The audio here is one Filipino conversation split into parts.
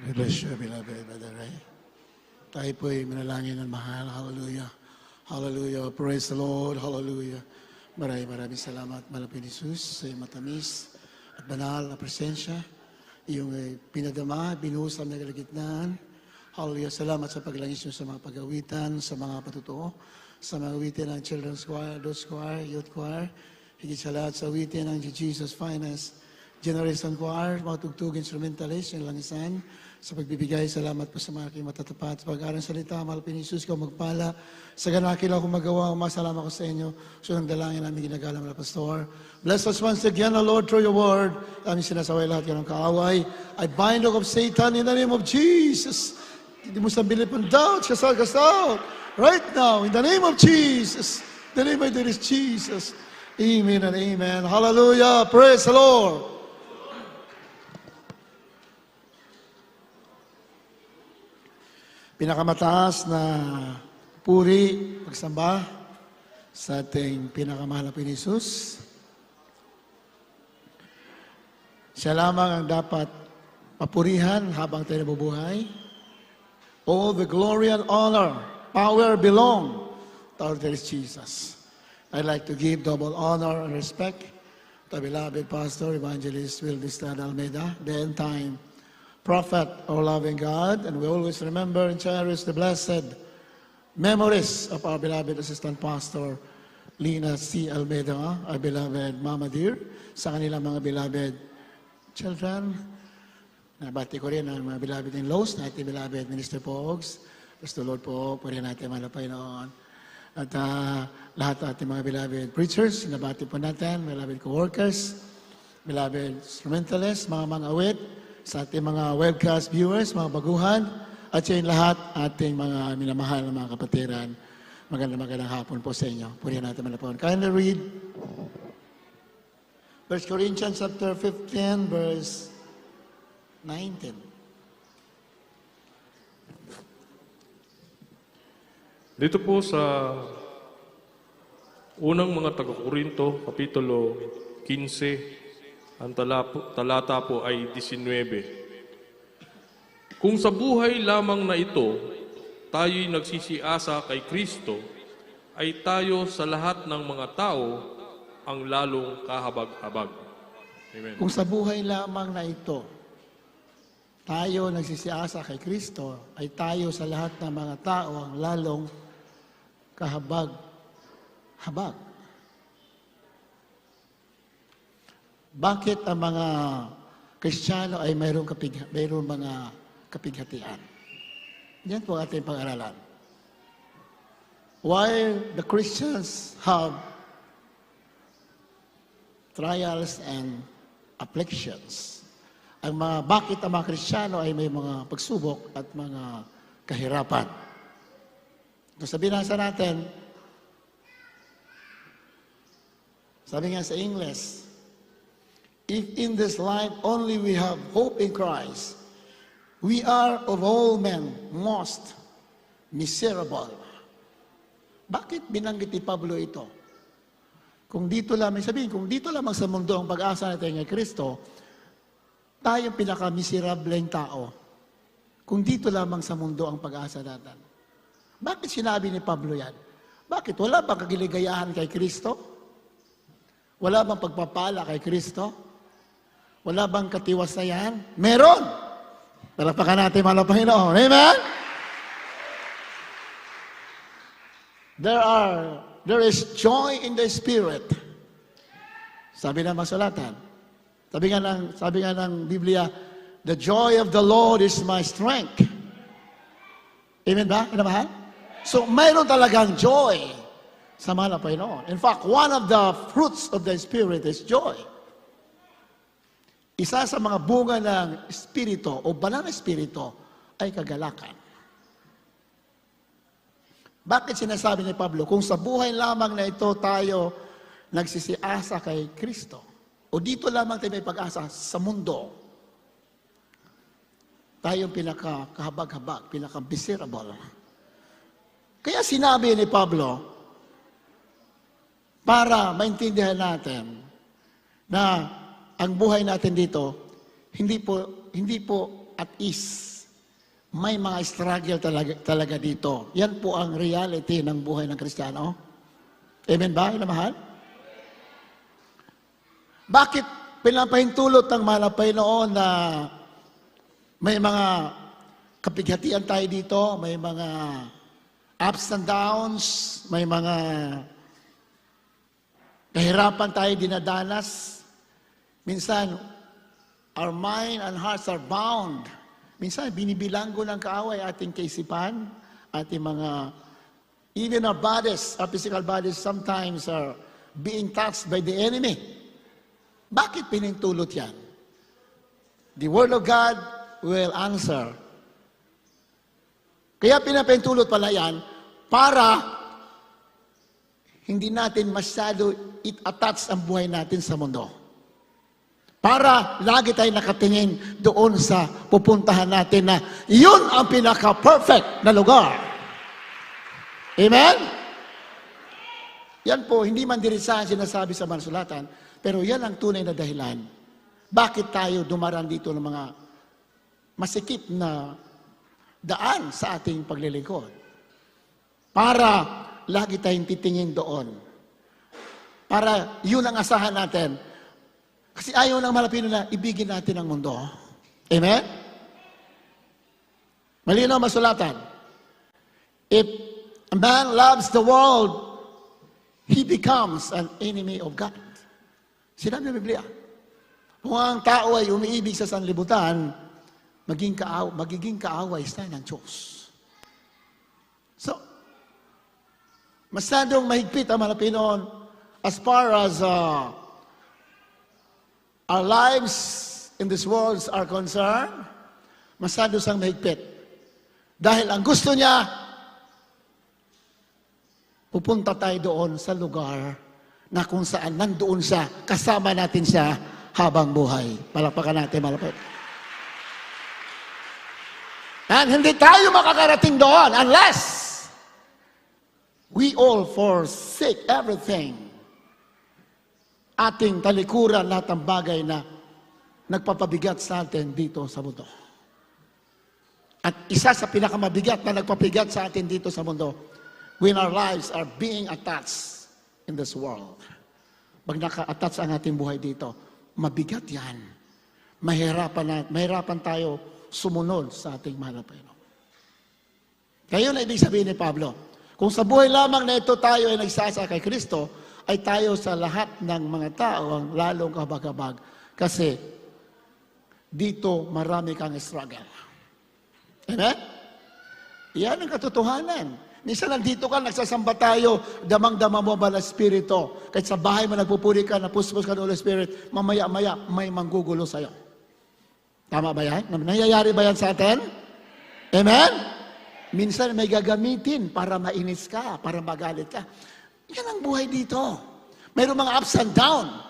God bless you, beloved Brother Ray. Tayo po'y manalangin ng mahal. Hallelujah. Hallelujah. Praise the Lord. Hallelujah. Maraming salamat, Malapit Jesus, sa iyong matamis at banal na presensya. Iyong pinadama, binuhos ang nagalagitnaan. Hallelujah. Salamat sa paglangis niyo sa mga pag-awitan, sa mga patutuo, sa mga awitin ng Children's Choir, Adults Choir, Youth Choir, higit sa lahat sa awitin ng Jesus Finest Generation Choir, mga tugtog, instrumentalist, yung langisan, sa pagbibigay. Salamat po sa mga aking matatapat. Sa pag-aaral ng salita, mahal po ni Jesus, ikaw magpala. Sa ganakila akong magawa, masalamat ko sa inyo. So, nang dalangin namin ginagalang na pastor. Bless us once again, O Lord, through your word. Aming sinasaway lahat yan ng kaaway. I bind up of Satan in the name of Jesus. Hindi mo sa bilip ng doubt, cast out. Right now, in the name of Jesus. The name of there is Jesus. Amen and amen. Hallelujah. Praise the Lord. Pinakamataas na puri, pagsamba sa ating pinakamahal na Jesus. Siya lamang ang dapat papurihan habang tayo nabubuhay. All the glory and honor, power belong to our dear Jesus. I'd like to give double honor and respect to beloved Pastor Evangelist Will Distad Almeida, the end time prophet, our loving God, and we always remember and cherish the blessed memories of our beloved assistant pastor, Lina C. Almeida, our beloved Mama Dear, sa kanilang mga beloved children. Nabati ko rin ang mga beloved in-laws, na ating beloved Minister Pogs. Bless the Lord po, puri natin malapay noon. At lahat ng ating mga beloved preachers, nabati po natin, beloved co-workers, beloved instrumentalists, mga awit, sa ating mga webcast viewers, mga baguhan, at sa lahat ating mga minamahal na mga kapatiran. Magandang hapon po sa inyo. Purihan natin malapon. Kindly read 1 Corinthians chapter 15, verse 19. Dito po sa unang mga taga-Korinto, Kapitulo 15, ang talata po ay 19. Kung sa buhay lamang na ito, tayo'y nagsisiasa kay Kristo, ay tayo sa lahat ng mga tao ang lalong kahabag-habag. Amen. Kung sa buhay lamang na ito, tayo nagsisiasa kay Kristo, ay tayo sa lahat ng mga tao ang lalong kahabag-habag. Bakit ang mga Kristiyano ay mayroong mga kapighatian? Yan po ating pag-aralan. Why the Christians have trials and afflictions? Bakit ang mga Kristiyano ay may mga pagsubok at mga kahirapan? Kung sabihin natin, sabi nga sa English, if in this life only we have hope in Christ, we are of all men most miserable. Bakit binanggit ni Pablo ito? Kung dito lamang sa mundo ang pag-asa natin kay Kristo, tayong pinaka-miserableng tao. Kung dito lamang sa mundo ang pag-asa natin. Bakit sinabi ni Pablo yan? Bakit? Wala bang kagiligayahan kay Kristo? Wala bang pagpapala kay Kristo? Wala bang katiwasayan? Meron! Palapakan natin mga Panginoon. Amen? There is joy in the Spirit. Sabi ng masulatan. Sabi nga ng Biblia, the joy of the Lord is my strength. Amen ba? Inamahal? So, mayroon talagang joy sa mga Panginoon. In fact, one of the fruits of the Spirit is joy. Isa sa mga bunga ng Espiritu o banal na Espiritu ay kagalakan. Bakit sinasabi ni Pablo, kung sa buhay lamang na ito tayo nagsisiasa kay Kristo, o dito lamang tayo may pag-asa sa mundo, tayong pinaka-kahabag-habag, pinaka-miserable. Kaya sinabi ni Pablo, para maintindihan natin na ang buhay natin dito, hindi po at ease. may mga struggle talaga dito. Yan po ang reality ng buhay ng Kristiyano. Amen ba, mahal? Bakit pinapahintulot ng mahal na Panginoon na may mga kapighatian tayo dito, may mga ups and downs, may mga kahirapan tayo dinadanas. Minsan, our mind and hearts are bound. Minsan, binibilanggo ng kaaway ating kaisipan, ating mga, even our bodies, our physical bodies sometimes are being touched by the enemy. Bakit pinintulot yan? The Word of God will answer. Kaya pinapintulot pala yan para hindi natin masyado it-attach ang buhay natin sa mundo. Para lagi tayo nakatingin doon sa pupuntahan natin na yun ang pinaka-perfect na lugar. Amen? Yan po, hindi man dirisa sinasabi sa manusulatan, pero yan ang tunay na dahilan. Bakit tayo dumaraan dito ng mga masikip na daan sa ating paglilingkod? Para lagi tayong titingin doon. Para yun ang asahan natin. Kasi ayaw ng malapino na ibigin natin ang mundo. Amen? Malinaw masulatan. If a man loves the world, he becomes an enemy of God. Sinabi ng Biblia. Kung ang tao ay umiibig sa sanlibutan, magiging kaaway sa ng Diyos. So, masyadong mahigpit ang malapinoon as far as our lives in this world are concerned, masyado sang mahigpit. Dahil ang gusto niya, pupunta tayo doon sa lugar na kung saan nandoon siya, kasama natin siya habang buhay. Palakpakan natin, malapit. And hindi tayo makakarating doon unless we all forsake everything. Ating talikuran lahat ng bagay na nagpapabigat sa atin dito sa mundo. At isa sa pinakamabigat na nagpapabigat sa atin dito sa mundo, when our lives are being attached in this world. Pag naka-attach ang ating buhay dito, mabigat yan. Mahirapan tayo sumunod sa ating mahal na Panginoon. Kaya yun ang ibig sabihin ni Pablo. Kung sa buhay lamang na ito tayo ay nagsasa kay Kristo, ay tayo sa lahat ng mga tao ang lalong kabag-abag. Kasi dito marami kang struggle. Amen? Yan ang katotohanan. Minsan nandito ka, nagsasamba tayo, damang-dama mo ba na Espiritu? Kahit sa bahay mo nagpupuri ka, napuspos ka ng Holy Spirit, mamaya-maya may manggugulo sa'yo. Tama ba yan? Nangyayari ba yan sa atin? Amen? Minsan may gagamitin para mainis ka, para magalit ka. Yan ang buhay dito. Mayroong mga ups and down.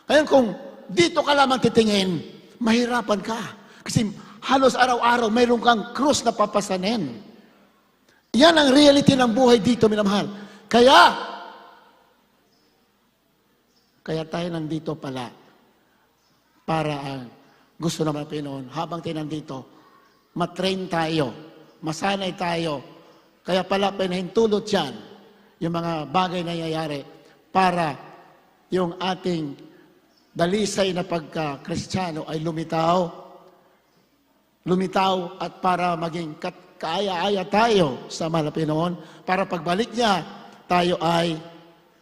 Ngayon kung dito ka lamang titingin, mahirapan ka. Kasi halos araw-araw mayroong kang krus na papasanin. Yan ang reality ng buhay dito, minamahal. Kaya tayo nandito pala para gusto naman Pinoon, habang tayo nandito, matrain tayo, masanay tayo. Kaya pala pinahintulot yan yung mga bagay na nangyayari para yung ating dalisay na pagka-Kristiyano ay lumitaw at para maging kaaya-aya tayo sa mahal na Panginoon, para pagbalik niya, tayo ay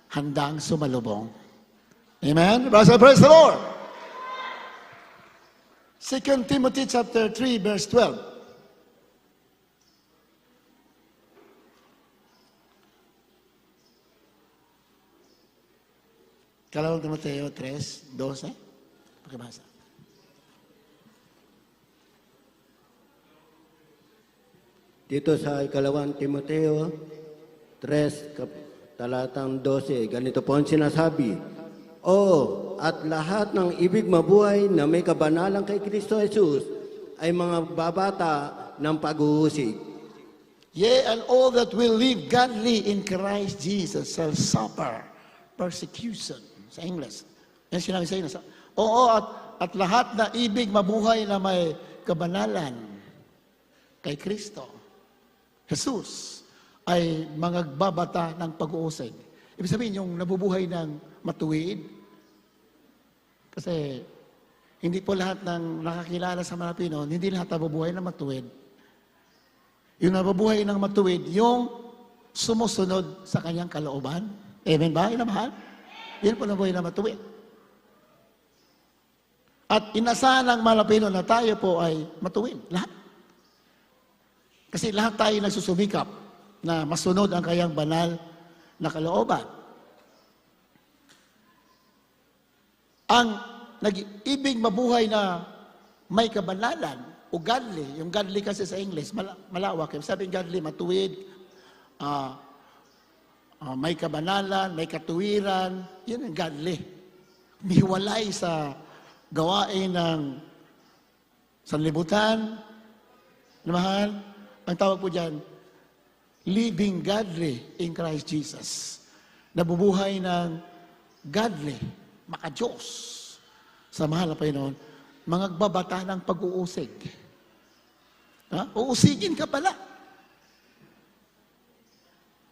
handang sumalubong. Amen? Praise the Lord! 2 Timothy chapter 3, verse 12. Kalawang Timoteo 3, 12. Pakibasa. Dito sa ikalawang Timoteo 3, talatang 12, ganito po ang sinasabi, at lahat ng ibig mabuhay na may kabanalan kay Kristo Jesus ay mga babata ng pag-uusig. Yea, and all that will live godly in Christ Jesus shall suffer persecution. Sa English. Yan sinabi sa English. Oo, at lahat na ibig mabuhay na may kabanalan kay Kristo, Jesus, ay mangagbabata ng pag-uusig. Ibig sabihin, yung nabubuhay ng matuwid, kasi hindi po lahat ng nakakilala sa mga Pinoy, hindi lahat nabubuhay ng matuwid. Yung nabubuhay ng matuwid, yung sumusunod sa kanyang kalooban. Amen ba? Inamahal? Yan po nabubuhay ng matuwid. At inasahan ng Malapino na tayo po ay matuwid. Lahat. Kasi lahat tayo nagsusumikap na masunod ang kayang banal na kalooban. Ang nag-ibig mabuhay na may kabanalan o godly, yung godly kasi sa English, malawak. Sabi godly, matuwid, may kabanalan, may katuwiran, yun ang godly. Mihiwalay sa gawain ng sanlibutan. Mahal, ang tawag po dyan, living godly in Christ Jesus. Nabubuhay ng godly, maka-Diyos sa mahal na Panginoon, mangagbabata ng pag-uusig. Uusigin ka pala.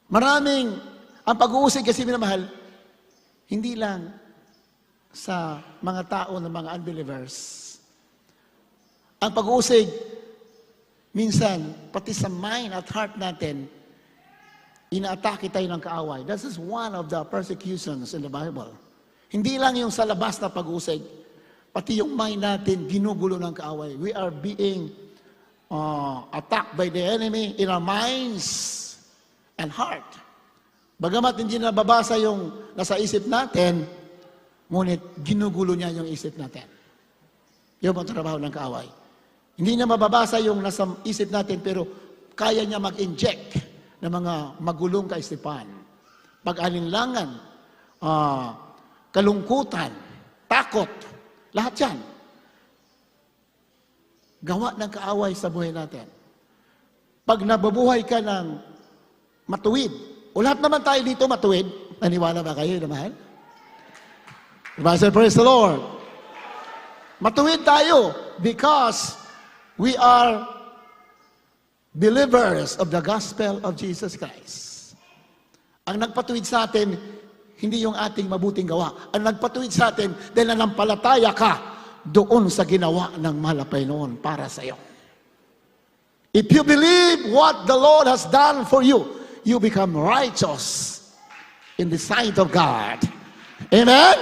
Ang pag-uusig kasi minamahal, hindi lang sa mga tao ng mga unbelievers. Ang pag-uusig, minsan, pati sa mind at heart natin, inaatake tayo ng kaaway. This is one of the persecutions in the Bible. Hindi lang yung sa labas na pag-uusig, pati yung mind natin, ginugulo ng kaaway. We are being attacked by the enemy in our minds and heart. Bagamat hindi nababasa yung nasa isip natin, ngunit ginugulo niya yung isip natin. Yung ang trabaho ng kaaway. Hindi niya mababasa yung nasa isip natin, pero kaya niya mag-inject ng mga magulong kaisipan. Pag-alinlangan, kalungkutan, takot, lahat yan. Gawa ng kaaway sa buhay natin. Pag nabubuhay ka ng matuwid, o lahat naman tayo dito matuwid, naniwala ba kayo naman? Praise the Lord. Matuwid tayo because we are believers of the gospel of Jesus Christ. Ang nagpatuwid sa atin, hindi yung ating mabuting gawa. Ang nagpatuwid sa atin, dahil nanampalataya ka doon sa ginawa ng malapay noon para sa iyo. If you believe what the Lord has done for you, you become righteous in the sight of God. Amen?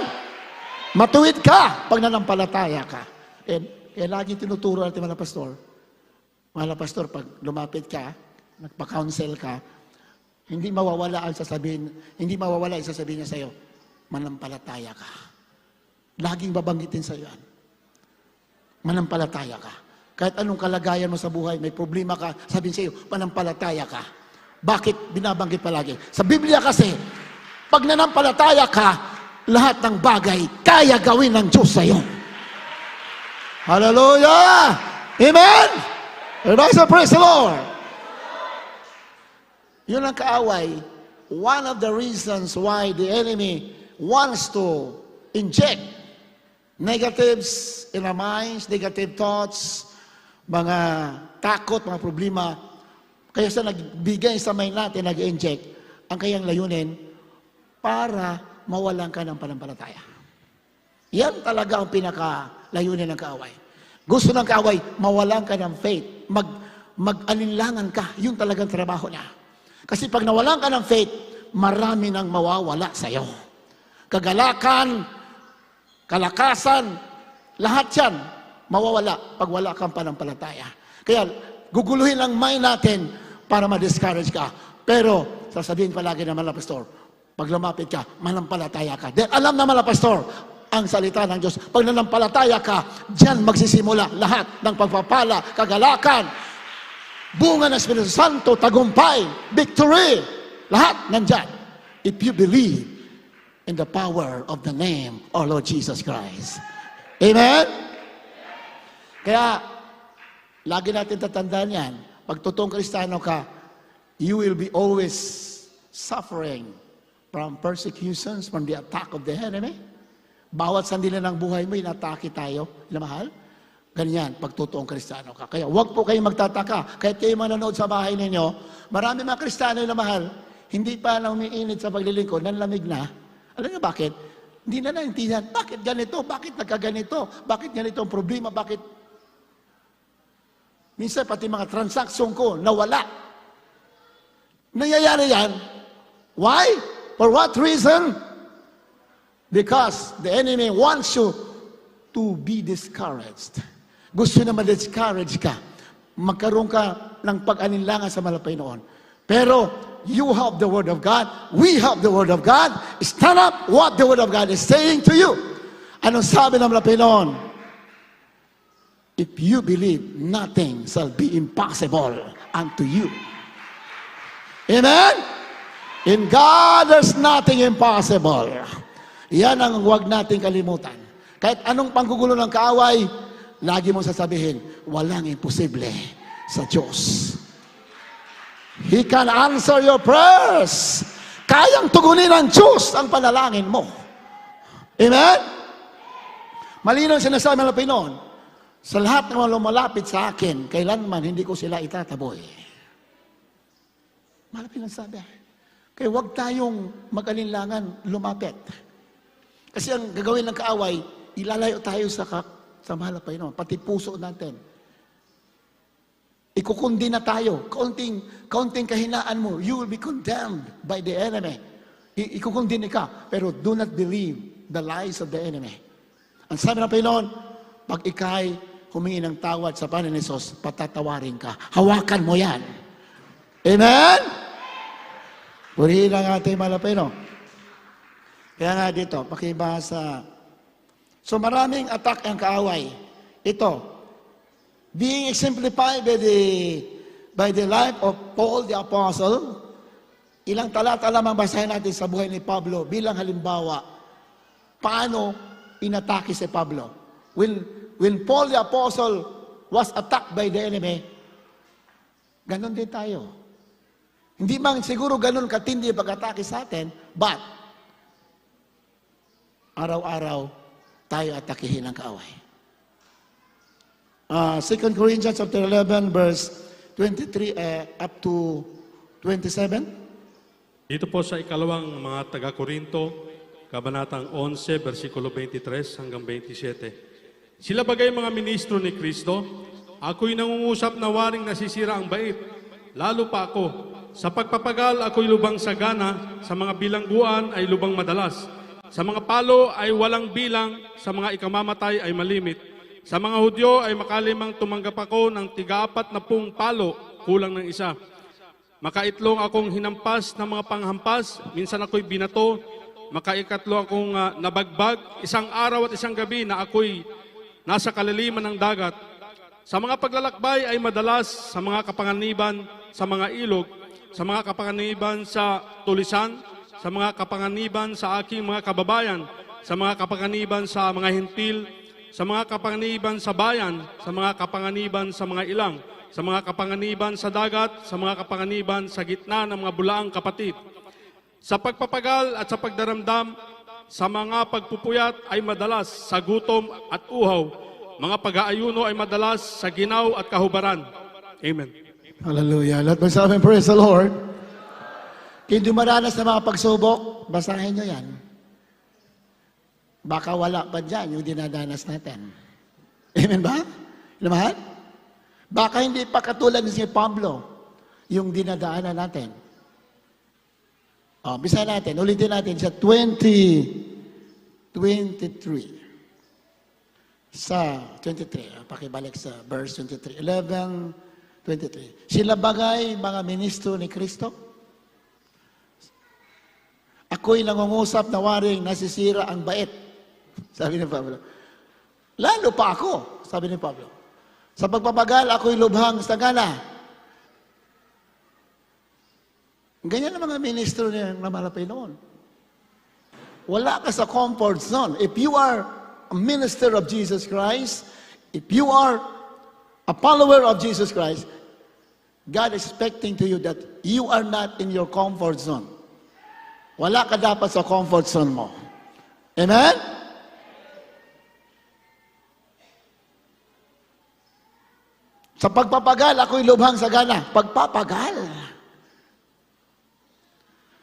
Matuwid ka pag nanampalataya ka. Kaya lagi tinuturo natin mga pastor, pag lumapit ka, nagpa-counsel ka, hindi mawawala ang sasabihin niya sa'yo, manampalataya ka. Laging babanggitin sa'yo yan. Manampalataya ka. Kahit anong kalagayan mo sa buhay, may problema ka, sabihin sa'yo, manampalataya ka. Bakit binabanggit palagi? Sa Biblia kasi, pag nanampalataya ka, lahat ng bagay kaya gawin ng Diyos sa iyo. Hallelujah! Amen! Everybody say, praise the Lord! Yun ang kaaway. One of the reasons why the enemy wants to inject negatives in our minds, negative thoughts, mga takot, mga problema, kaya sa nagbigay sa mind natin, nag-inject, ang kayang layunin para mawalan ka ng panampalataya. Yan talaga ang pinaka-layunin ng kaaway. Gusto ng kaaway, mawalan ka ng faith. Mag-alinlangan ka. Yun talagang trabaho niya. Kasi pag nawalan ka ng faith, marami nang mawawala sa iyo. Kagalakan, kalakasan, lahat yan mawawala pag wala kang panampalataya. Kaya guguluhin ang mind natin para ma-discourage ka. Pero sasabihin palagi naman na pastor, pag lumapit ka, manampalataya ka. Dahil alam naman na pastor, ang salita ng Diyos, pag nanampalataya ka, diyan magsisimula lahat ng pagpapala, kagalakan, bunga ng Espiritu Santo, tagumpay, victory, lahat nandyan. If you believe in the power of the name of Lord Jesus Christ. Amen? Kaya, lagi natin tatandaan yan, pag totoong Kristiyano ka, you will be always suffering from persecutions, from the attack of the enemy. Bawat sandali ng buhay mo, inatake tayo, mahal. Ganyan, pagtotoong Kristiyano ka. Kaya huwag po kayong magtataka. Kahit kayo manonood sa bahay ninyo, marami mga Kristiyano na mahal, hindi pa na umiinit sa paglilingkod, nanlamig na. Alam niyo bakit? Hindi na naintindihan. Bakit ganito? Bakit nagkaganito? Bakit ganito ang problema? Bakit? Minsan pati mga transaksyon ko nawala. Nangyayari yan. Why? For what reason? Because the enemy wants you to be discouraged. Gusto na ma-discourage ka. Magkaroon ka ng pag-alinlangan sa malapay noon. Pero, you have the Word of God. We have the Word of God. Stand up what the Word of God is saying to you. Anong sabi ng malapay noon? If you believe, nothing shall be impossible unto you. Amen? In God, there's nothing impossible. Yan ang huwag nating kalimutan. Kahit anong panggugulo ng kaaway, lagi mong sasabihin, walang imposible sa Diyos. He can answer your prayers. Kayang tugunin ng Diyos ang panalangin mo. Amen? Malinaw sinasabi ng Pinoon, sa lahat ng mga lumalapit sa akin, kailanman hindi ko sila itataboy. Malapit lang sabi. Kaya huwag tayong mag-alinlangan lumapit. Kasi ang gagawin ng kaaway, ilalayo tayo sa mahal na Panginoon, pati puso natin. Ikukundi na tayo. Kaunting kahinaan mo, you will be condemned by the enemy. Ikukundi ka, pero do not believe the lies of the enemy. Ang sabi ng Panginoon, pag ikay humingi ng tawad sa Panginoon Hesus, patatawarin ka. Hawakan mo yan. Amen? Purihin ang ating mahal na Panginoon. Kaya nga dito, pakibasa. So maraming attack ang kaaway. Ito, being exemplified by the life of Paul the Apostle, ilang talata lamang basahin natin sa buhay ni Pablo bilang halimbawa, paano inatake si Pablo. When Paul the Apostle was attacked by the enemy, ganon din tayo. Hindi man siguro ganon katindi pag-atake sa atin, but araw-araw tayo atakihin ng kaaway. 2 Corinthians chapter 11 verse 23 up to 27. Dito po sa ikalawang mga taga-Korinto, kabanatang 11, versikulo 23 hanggang 27. Sila bagay mga ministro ni Kristo, ako'y nangungusap na waring nasisira ang bait, lalo pa ako. Sa pagpapagal, ako'y lubang sagana, sa mga bilangguan ay lubang madalas. Sa mga palo ay walang bilang, sa mga ikamamatay ay malimit. Sa mga Hudyo ay makalimang tumanggap ako ng 40 palo, kulang ng isa. Makaitlong akong hinampas ng mga panghampas, minsan ako'y binato. Makaikatlo akong nabagbag, isang araw at isang gabi na ako'y nasa kalaliman ng dagat. Sa mga paglalakbay ay madalas sa mga kapanganiban sa mga ilog, sa mga kapanganiban sa tulisan, sa mga kapanganiban sa aking mga kababayan, sa mga kapanganiban sa mga hintil, sa mga kapanganiban sa bayan, sa mga kapanganiban sa mga ilang, sa mga kapanganiban sa dagat, sa mga kapanganiban sa gitna ng mga bulaang kapatid. Sa pagpapagal at sa pagdaramdam, sa mga pagpupuyat ay madalas sa gutom at uhaw. Mga pag-aayuno ay madalas sa ginaw at kahubaran. Amen. Hallelujah. Lahat magsabing, praise the Lord. Kung dumaranas na mga pagsubok, basahin nyo yan. Baka wala pa dyan yung dinadanas natin. Amen ba? Naman? Baka hindi pa katulad ni si Pablo yung dinadaanan natin. Bisa natin, ulitin natin sa 23. Sa 23, pakibalik sa verse 23. 11:23. Sila bagay mga ministro ni Kristo? Ako'y nangungusap na waring nasisira ang bait. Sabi ni Pablo. Lalo pa ako, sabi ni Pablo. Sa pagpapagal, ako'y lubhang sagana. Ganyan ang mga ministro niya namalapay noon. Wala ka sa comfort zone. If you are a minister of Jesus Christ, if you are a follower of Jesus Christ, God is expecting to you that you are not in your comfort zone. Wala ka dapat sa comfort zone mo. Amen? Sa pagpapagal, ako'y lubhang sagana. Pagpapagal.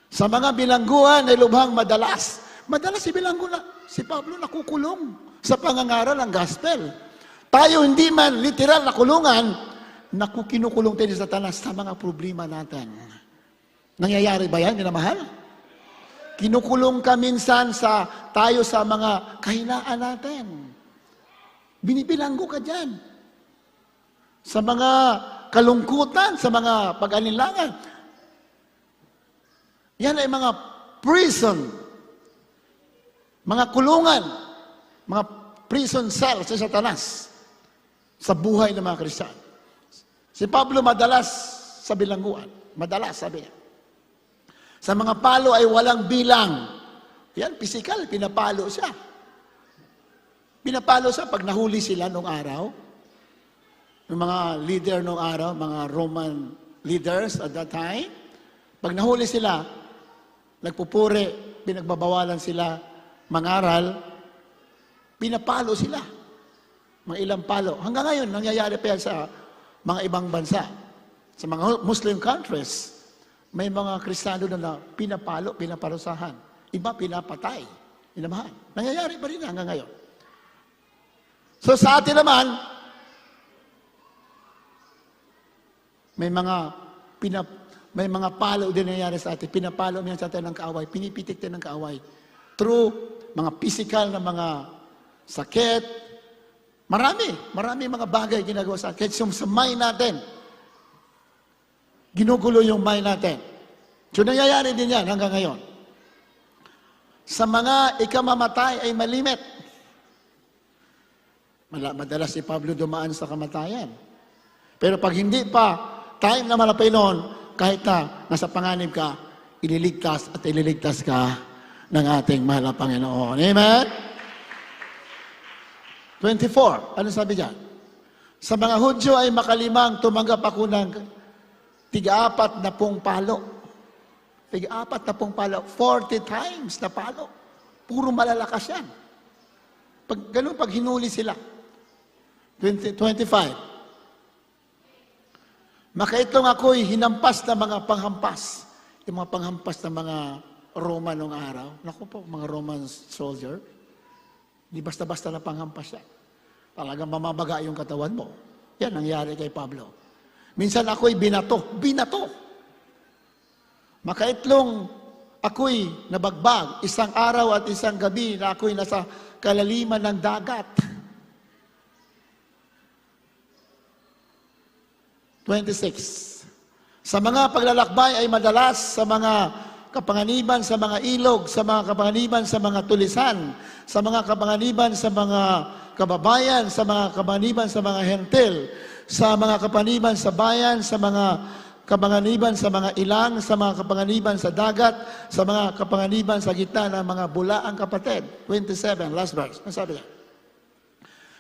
Sa mga bilangguan ay lubhang madalas. Madalas si bilanggo na, si Pablo nakukulong sa pangangaral ng gospel. Tayo hindi man literal na kulungan, kinukulong tayo ni Satanas sa mga problema natin. Nangyayari ba yan, minamahal? Kinukulong ka minsan tayo sa mga kahinaan natin. Binibilanggo ka dyan. Sa mga kalungkutan, sa mga pag-alinlangan. Yan ay mga prison, mga kulungan, mga prison cell sa Satanas sa buhay ng mga Kristiyano. Si Pablo madalas sa bilangguan. Madalas, sabi niya. Sa mga palo ay walang bilang. Yan, physical, pinapalo siya. Pinapalo siya pag nahuli sila nung araw. Yung mga leader nung araw, mga Roman leaders at that time. Pag nahuli sila, nagpupuri, pinagbabawalan sila mangaral, pinapalo sila. Mga ilang palo. Hanggang ngayon, nangyayari pa yan sa mga ibang bansa. Sa mga Muslim countries, may mga Kristiyano na pinapalo, pinaparusahan. Iba pinapatay. Inamahan. Nangyayari pa rin hanggang ngayon. So sa atin naman, may mga palo din nangyayari sa atin. Pinapalo niya sa atin ng kaaway. Pinipitik din ng kaaway. Through mga physical na mga sakit. Marami mga bagay ginagawa sa atin. Kahit sa mind natin, ginugulo yung mind natin. So nangyayari din yan hanggang ngayon. Sa mga ikamamatay ay malimit. Madalas si Pablo dumaan sa kamatayan. Pero pag hindi pa, time na malapay noon, kahit na nasa panganib ka, ililigtas at ililigtas ka ng ating mahal na Panginoon. Amen? 24. Ano sabi dyan? Sa mga Hudyo ay makalimang tumanggap ako ng tiga-4 na palo. Tiga-4 na palo. 40 times na palo. Puro malalakas yan. Pag hinuli sila. 25. Makaitlong ako'y hinampas na mga panghampas. Yung mga panghampas na mga Roman noong araw. Naku po, mga Roman soldier. Hindi basta-basta na panghampas yan. Talagang mamabaga yung katawan mo. Yan nangyari kay Pablo. Minsan ako'y binato. Makaitlong ako'y nabagbag. Isang araw at isang gabi na ako'y nasa kalaliman ng dagat. 26. Sa mga paglalakbay ay madalas sa mga kapanganiban sa mga ilog, sa mga kapanganiban sa mga tulisan, sa mga kapanganiban sa mga kababayan, sa mga kapanganiban sa mga hentil, sa mga kapanganiban sa bayan, sa mga kapanganiban sa mga ilang, sa mga kapanganiban sa dagat, sa mga kapanganiban sa gitna ng mga bulaang kapatid. 27, last verse. Ano sabi niya?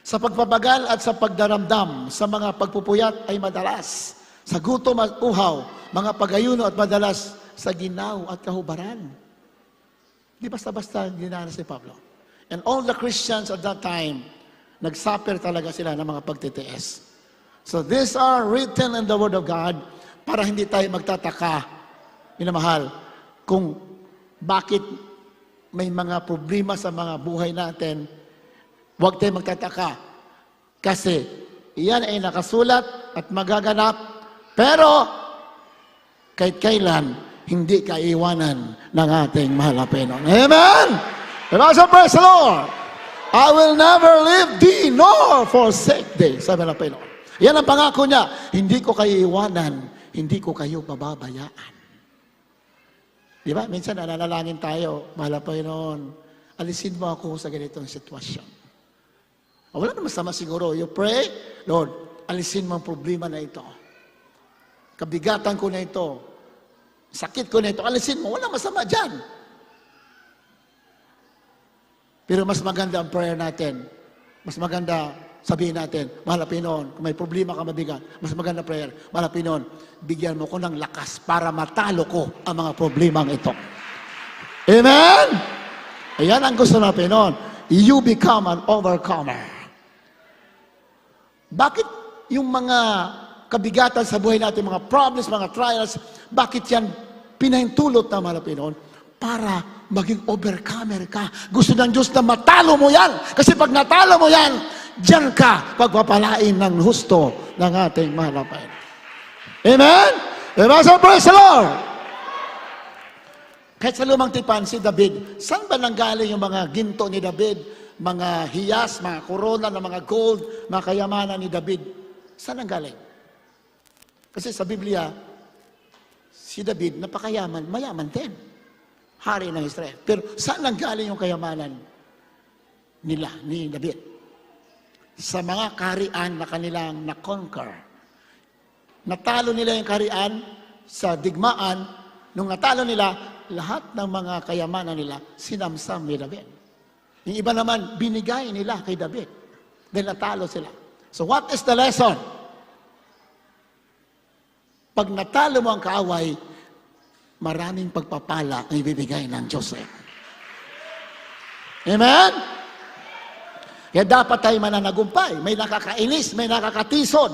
Sa pagpapagal at sa pagdaramdam, sa mga pagpupuyat ay madalas. Sa gutom at uhaw, mga pagayuno at madalas sa ginaw at kahubaran. Di basta-basta dinanas si Pablo. And all the Christians at that time, nagsuffer talaga sila ng mga pagtitiis. So these are written in the Word of God para hindi tayo magtataka, minamahal, kung bakit may mga problema sa mga buhay natin. Huwag tayo magtataka. Kasi iyan ay nakasulat at magaganap. Pero kahit kailan, hindi kaiwanan ng ating mahal na Panginoon. Amen! So praise the Lord! I will never leave thee nor forsake thee. Sabi ng Panginoon. Yan ang pangako niya. Hindi ko kayo iwanan. Hindi ko kayo pababayaan. Di ba? Minsan nananalangin tayo. Mahal na Panginoon, alisin mo ako sa ganitong sitwasyon. Wala naman sama siguro. You pray, Lord, alisin mo ang problema na ito. Kabigatan ko na ito. Sakit ko na ito. Alisin mo. Wala masama dyan. Pero mas maganda ang prayer natin. Mas maganda sabihin natin, mahal na Panginoon, kung may problema ka mabigat, mas maganda prayer, mahal na Panginoon, bigyan mo ko ng lakas para matalo ko ang mga problemang ito. Amen? Ayan ang gusto na Panginoon. You become an overcomer. Bakit yung mga kabigatan sa buhay natin, mga problems, mga trials, bakit yan pinahintulot na mga Pinoon? Para maging overcomer ka. Gusto ng Diyos na matalo mo yan. Kasi pag natalo mo yan, diyan ka pagpapalain ng husto ng ating mahal na Panginoon. Amen? Amen? So praise the Lord! Kahit sa lumang tipan, si David, saan ba nanggaling yung mga ginto ni David, mga hiyas, mga korona, ng mga gold, mga kayamanan ni David? Saan nanggaling? Kasi sa Biblia, si David, napakayaman, mayaman din. Hari ng Israel. Pero saan nanggaling yung kayamanan nila, ni David? Sa mga kaharian na kanilang na-conquer. Natalo nila yung kaharian sa digmaan. Nung natalo nila, lahat ng mga kayamanan nila, sinamsam ni David. Yung iba naman, binigay nila kay David. Dahil natalo sila. So what is the lesson? Pag natalo mo ang kaaway, maraming pagpapala ang ibibigay ng Diyos. Amen? Kaya dapat tayo mananagumpay. May nakakainis, may nakakatison.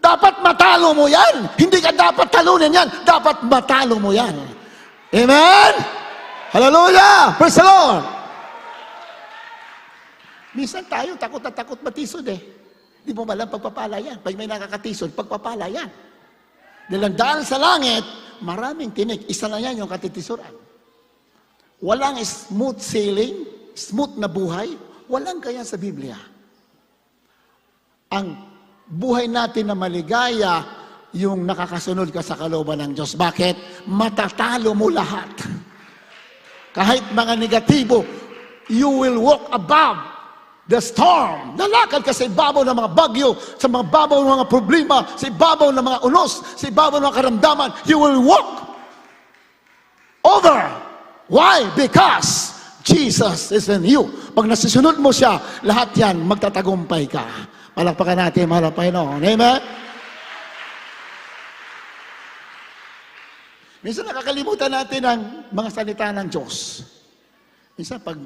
Dapat matalo mo yan. Hindi ka dapat talunin yan. Dapat matalo mo yan. Amen? Hallelujah! Praise the Lord! Minsan tayo takot na takot matisod eh. Di mo malang pagpapala yan. Pag may nakakatisod, pagpapala yan. Dahil ang daan sa langit, maraming tinik. Isa na yan yung katitisuran. Walang smooth sailing, smooth na buhay. Walang kaya sa Biblia. Ang buhay natin na maligaya, yung nakakasunod ka sa kalooban ng Diyos. Bakit? Matatalo mo lahat. Kahit mga negatibo, you will walk above the storm. Lalakad ka sa ibabaw ng mga bagyo, sa mga babaw ng mga problema, sa ibabaw ng mga unos, sa ibabaw ng mga karamdaman. You will walk over. Why? Because Jesus is in you. Pag nasisunod mo siya, lahat yan, magtatagumpay ka. Palakpakan natin, mahal na Panginoon. Amen? Minsan nakakalimutan natin ang mga salita ng Diyos. Minsan pag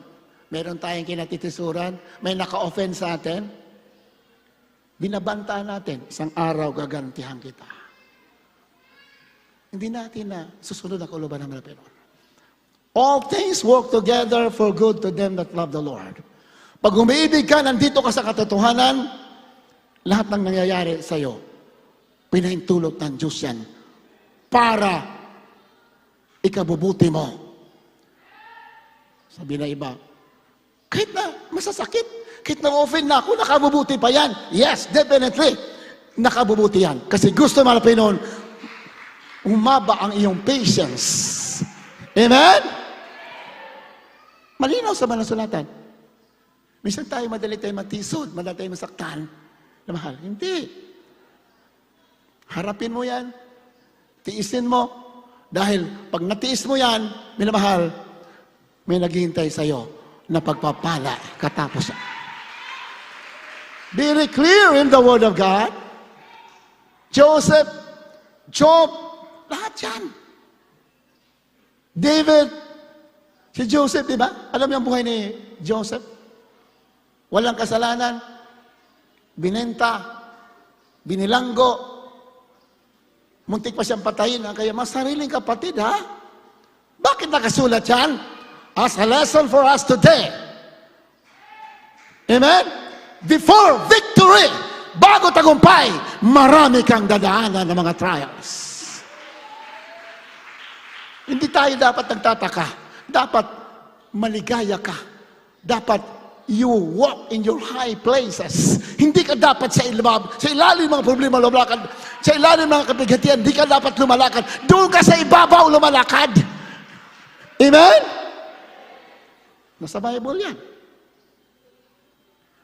meron tayong kinatitisuran, may naka-offend sa atin, binabanta natin, isang araw gagantihan kita. Hindi natin na susunod ang kalooban ng Panginoon. All things work together for good to them that love the Lord. Pag umiibig ka, nandito ka sa katotohanan, lahat ng nangyayari sa iyo, pinahintulot ng Diyos yan para ikabubuti mo. Sabi na iba, kahit na masasakit, kahit na offend na ako, nakabubuti pa yan. Yes, definitely. Nakabubuti yan. Kasi gusto mga Pinoon, umaba ang iyong patience. Amen? Malinaw sa manasulatan. Minsan tayo madali tayo matisod, madali tayo masaktan. Na mahal, hindi. Harapin mo yan. Tiisin mo. Dahil pag natiis mo yan, minamahal, may naghihintay sa'yo na pagpapala katapusan. Very clear in the Word of God. Joseph, Job, lahat yan. David, si Joseph, di ba? Alam niyo ang buhay ni Joseph? Walang kasalanan. Binenta. Binilanggo. Muntik pa siyang patayin ang kaya mas sariling kapatid, ha? Bakit nakasulat yan? As a lesson for us today. Amen? Before victory, bago tagumpay, marami kang dadaanan ng mga trials. Hindi tayo dapat nagtataka. Dapat maligaya ka. Dapat you walk in your high places. Hindi ka dapat sa ilalim ng mga problema lumalakad. Sa ilalim ng mga kabigatian, hindi ka dapat lumalakad. Doon ka sa ibabaw lumalakad. Amen? Nasa Bible yan.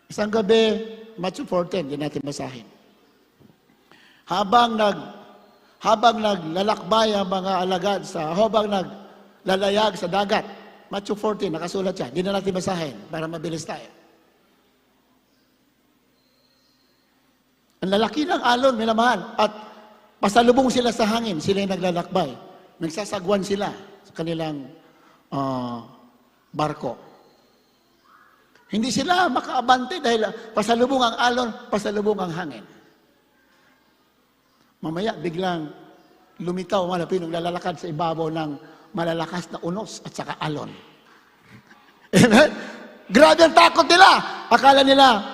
Isang gabi, Matthew 4:10, din natin basahin. Habang naglalakbay ang mga alagad habang naglalayag sa dagat, Matthew 14, nakasulat yan. Di na natin basahin para mabilis tayo. Ang lalaki ng alon, minamahal, at pasalubong sila sa hangin, sila yung naglalakbay. Nagsasagwan sila sa kanilang barko. Hindi sila makaabante dahil pasalubong ang alon, pasalubong ang hangin. Mamaya biglang lumitaw mga Pilipino, lalakad sa ibabaw ng malalakas na unos at saka alon. Amen? Grabe ang takot nila. Akala nila,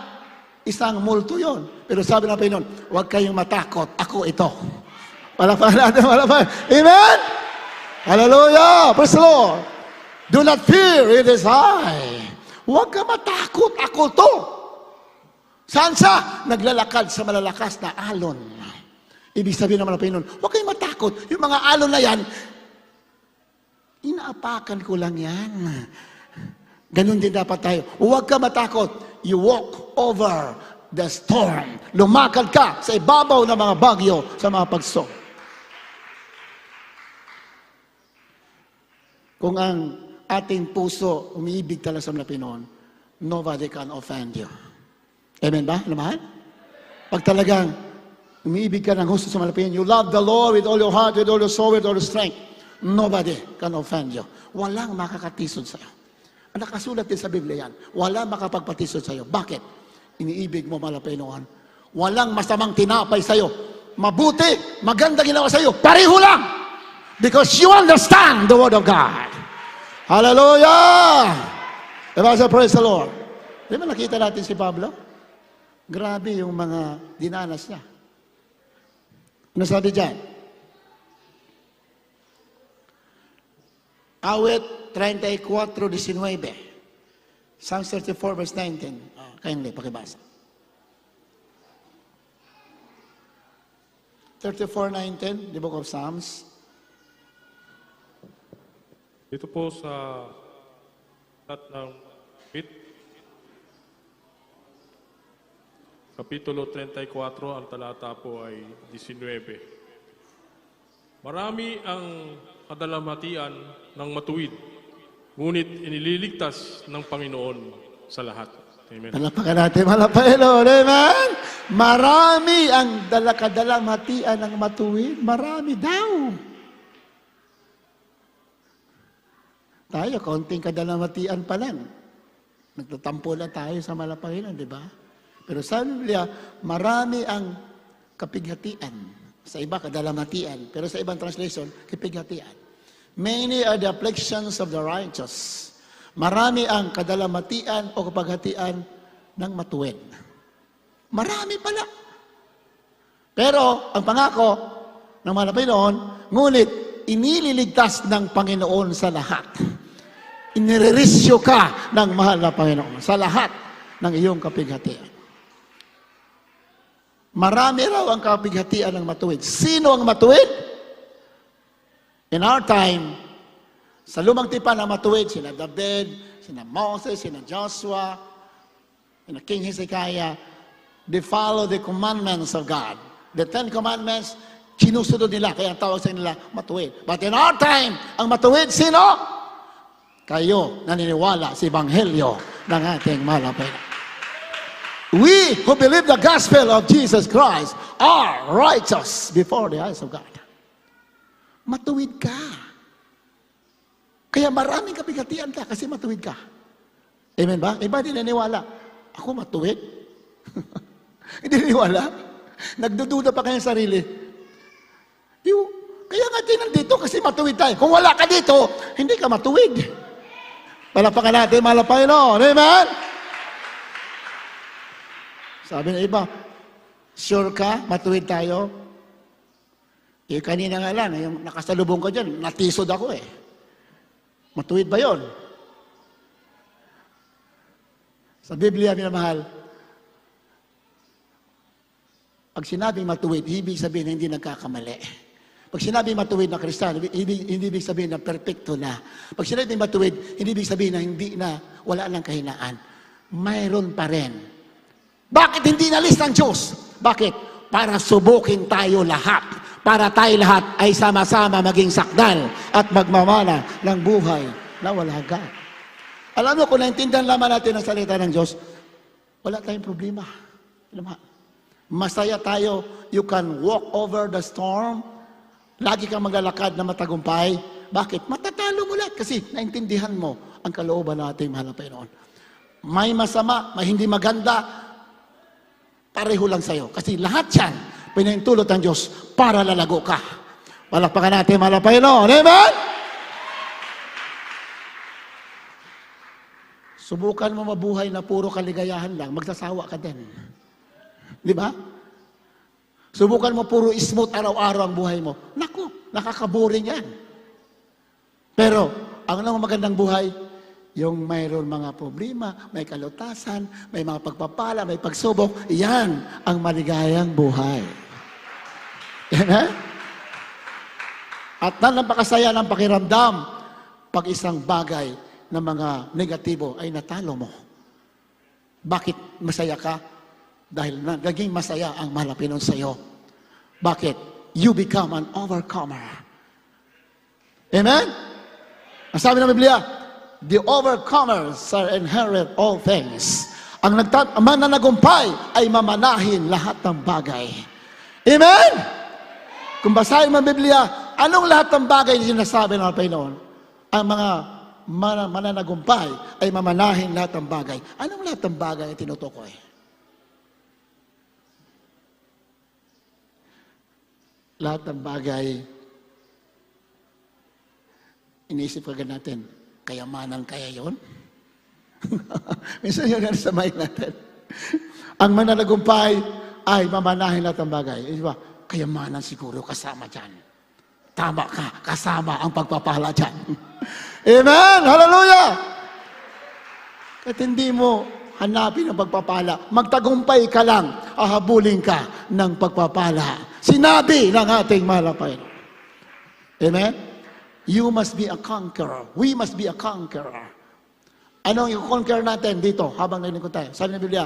isang multo yon. Pero sabi ng Panginoon, huwag kayong matakot. Ako ito. Palakpakan natin, palakpakan. Amen? Hallelujah! Praise the Lord! Do not fear, it is I. Huwag ka matakot. Ako to. Saan siya? Naglalakad sa malalakas na alon. Ibig sabihin naman ng Panginoon, huwag kayong matakot. Yung mga alon na yan, inaapakan ko lang yan. Ganun din dapat tayo. Huwag ka matakot. You walk over the storm. Lumakad ka sa ibabaw ng mga bagyo, sa mga pagsok. Kung ang ating puso umiibig talaga sa mga Pinoon, nobody can offend you. Amen ba? Alam? Pag talagang umiibig ka ng gusto sa mga Pinoon, you love the Lord with all your heart, with all your soul, with all your strength, nobody can offend you. Walang makakatisod sa'yo. Ang nakasulat din sa Biblia yan. Walang makapagpatisod sa'yo. Bakit? Iniibig mo mga Pinoon. Walang masamang tinapay sa'yo. Mabuti, maganda ginawa sa'yo. Pareho lang. Because you understand the Word of God. Hallelujah! Diba sa praise the Lord? Di ba nakita natin si Pablo? Grabe yung mga dinanas niya. Ano sabi dyan? Awit 34:19. Psalms 34 verse 19. Kindly, pakibasa. 34:19, the book of Psalms. Dito po sa lahat ng Kapitulo 34, ang talata po ay 19. Marami ang kadalamhatian ng matuwid, ngunit inililigtas ng Panginoon sa lahat. Amen. Palapakan natin, Panginoon. Amen? Marami ang kadalamhatian ng matuwid. Marami daw. Tayo, kaunting kadalamhatian pa lang. Nagtatampo na tayo sa Panginoon, di ba? Pero sa Biblia, marami ang kapighatian. Sa iba, kadalamhatian. Pero sa ibang translation, kapighatian. Many are the afflictions of the righteous. Marami ang kadalamhatian o kapaghatian ng matuwid. Marami pala. Pero ang pangako ng mga Panginoon, ngunit inililigtas ng Panginoon sa lahat. Inirerisyo ka ng mahal na Panginoon sa lahat ng iyong kapighatian. Marami raw ang kapighatian ng matuwid. Sino ang matuwid? In our time, sa lumang tipan ng matuwid, sina David, sina Moses, sina Joshua, sina King Hezekiah, they follow the commandments of God. The 10 Commandments, sinusunod nila, kaya ang tawag sa nila matuwid. But in our time, ang matuwid, sino? Kayo naniniwala sa Ebanghelyo ng ating mahal na Panginoon. We who believe the gospel of Jesus Christ are righteous before the eyes of God. Matuwid ka. Kaya maraming kapighatian ka kasi matuwid ka. Amen ba? Iba din naniniwala. Ako matuwid? Hindi naniniwala? Nagdududa pa kayo sa sarili. Kaya nga din nandito kasi matuwid tayo. Kung wala ka dito, hindi ka matuwid. Palapakan natin, mahal na Panginoon. Amen? Sabi ng iba, sure ka, matuwid tayo? Kanina nga lang, yung nakasalubong ko dyan, natisod ako eh. Matuwid ba yon? Sa Biblia, minamahal, pag sinabing matuwid, ibig sabihin na hindi nagkakamali. Pag sinabing matuwid na Kristiyano, hindi ibig sabihin na perfecto na. Pag sinabing matuwid, hindi ibig sabihin na hindi na, wala nang kahinaan. Mayroon pa rin. Bakit hindi nalis ng Diyos? Bakit? Para subukin tayo lahat. Para tayo lahat ay sama-sama maging sakdal at magmamana ng buhay na walang hanggan. Alam mo, kung naintindihan lamang natin ang salita ng Diyos, wala tayong problema. Masaya tayo. You can walk over the storm. Lagi kang maglalakad na matagumpay. Bakit? Matatalo mo lahat kasi naintindihan mo ang kalooban ng ating mahal na Panginoon. May masama, may hindi maganda, pareho lang sa'yo. Kasi lahat yan, pinahintulot ng Diyos para lalago ka. Palakpakan natin, mahal na Panginoon. Amen? Subukan mo mabuhay na puro kaligayahan lang, magsasawa ka din. Di ba? Subukan mo puro smooth araw-araw ang buhay mo. Naku, nakakaboring yan. Pero, ang magandang buhay, yung mayroon mga problema, may kalutasan, may mga pagpapala, may pagsubok, yan ang maligayang buhay. Amen? At napakasaya ng pakiramdam pag isang bagay na mga negatibo ay natalo mo. Bakit masaya ka? Dahil naging masaya ang malapinon sa iyo. Bakit? You become an overcomer. Amen? Ang sabi ng Biblia, the overcomers shall inherit all things. Ang mananagumpay ay mamanahin lahat ng bagay. Amen? Kung basahin mo ang Biblia, anong lahat ng bagay na sinasabi ng Panginoon? Ang mga mananagumpay ay mamanahin lahat ng bagay. Anong lahat ng bagay ay tinutukoy? Lahat ng bagay, iniisip agad natin, kayamanan kaya yon? Minsan yun sa mind natin. Ang mananagumpay ay mamanahin lahat ng bagay. Diba? Kayamanan siguro kasama dyan. Tama ka, kasama ang pagpapala dyan. Amen! Hallelujah! At hindi mo hanapin ang pagpapala. Magtagumpay ka lang, ahabulin ka ng pagpapala. Sinabi ng ating mahal na Panginoon. Amen? You must be a conqueror. We must be a conqueror. Anong i-conquer natin dito habang nalilingkod tayo? Sabi ng Biblia,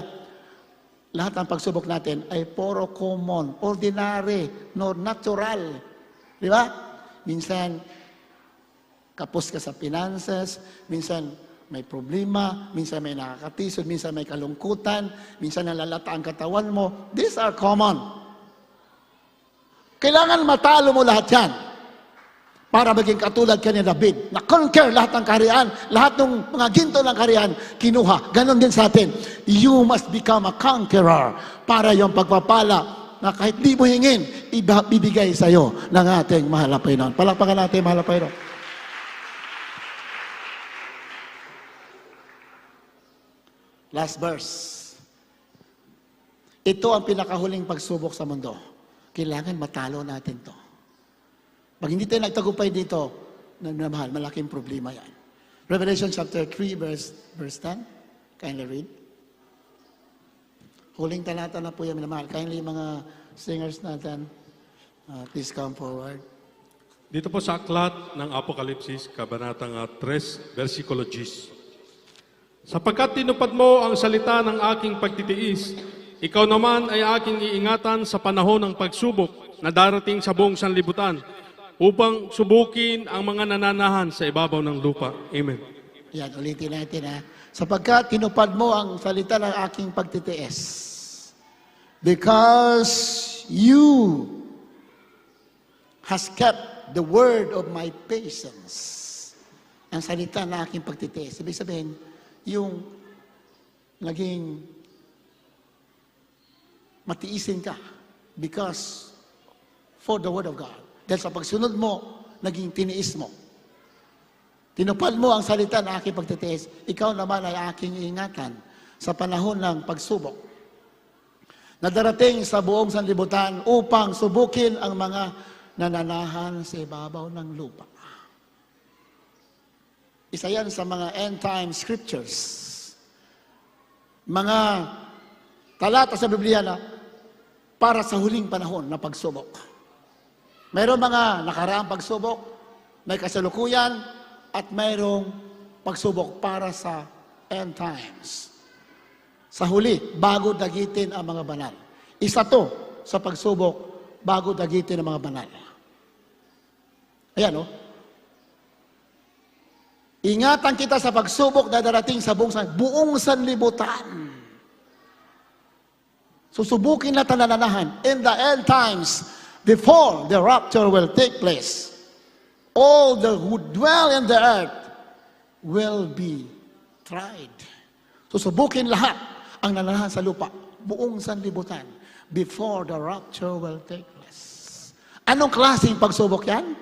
lahat ng pagsubok natin ay puro common, ordinary, no natural. Di ba? Minsan, kapos ka sa finances, minsan may problema, minsan may nakakatisod, minsan may kalungkutan, minsan nalalata ang katawan mo. These are common. Kailangan matalo mo lahat yan para maging katulad ka ni David, na conquer lahat ng kaharian, lahat ng mga ginto ng kaharian, kinuha. Ganon din sa atin. You must become a conqueror para yung pagpapala na kahit di mo hingin, ibibigay sa iyo ng ating mahal na Panginoon. Palakpakan natin, mahal na Panginoon. Last verse. Ito ang pinakahuling pagsubok sa mundo. Kailangan matalo natin to. Pag hindi tayo nagtagumpay dito, mahal, malaking problema yan. Revelation chapter 3, verse 10. Kindly read. Huling talata na po yan, minamahal. Kindly mga singers natin, please come forward. Dito po sa aklat ng Apokalipsis, Kabanatang 3, versikulo 10. Sapagkat tinupad mo ang salita ng aking pagtitiis, ikaw naman ay aking iingatan sa panahon ng pagsubok na darating sa buong sanlibutan, upang subukin ang mga nananahan sa ibabaw ng lupa. Amen. Yan, ulitin natin ha. Sapagkat tinupad mo ang salita ng aking pagtitiis. Because you has kept the word of my patience. Ang salita ng aking pagtitiis. Ibig sabihin, yung naging matiisin ka because for the word of God. Dahil sa pagsunod mo, naging tiniis mo. Tinupad mo ang salita ng aking pagtitiis. Ikaw naman ay aking iingatan sa panahon ng pagsubok na darating sa buong sanlibutan upang subukin ang mga nananahan sa ibabaw ng lupa. Isa yan sa mga end-time scriptures. Mga talata sa Biblia na para sa huling panahon na pagsubok. Mayroong mga nakaraang pagsubok, may kasalukuyan, at mayroong pagsubok para sa end times. Sa huli, bago dagitin ang mga banal. Isa to sa pagsubok, bago dagitin ang mga banal. Ayan, ingatan kita sa pagsubok na darating sa buong sanlibutan. Susubukin natin nananahan. In the end times, before the rapture will take place, all the who dwell in the earth will be tried. Susubukin lahat ang nananahan sa lupa, buong sanlibutan. before the rapture will take place. Anong klaseng pagsubok yan?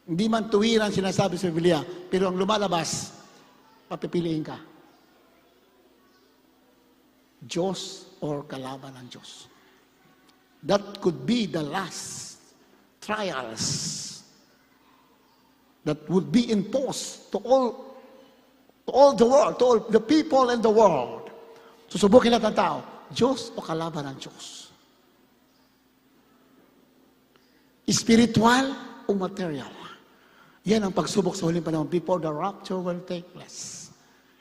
Hindi man tuwiran sinasabi sa Biblia, pero ang lumalabas, papipiliin ka. Diyos or kalaban ng Diyos. That could be the last trials that would be imposed to all the world, to all the people in the world. Susubukin natin ang tao, Diyos o kalaban ng Diyos? Spiritual o material? Yan ang pagsubok sa huling panahon before the rapture will take place.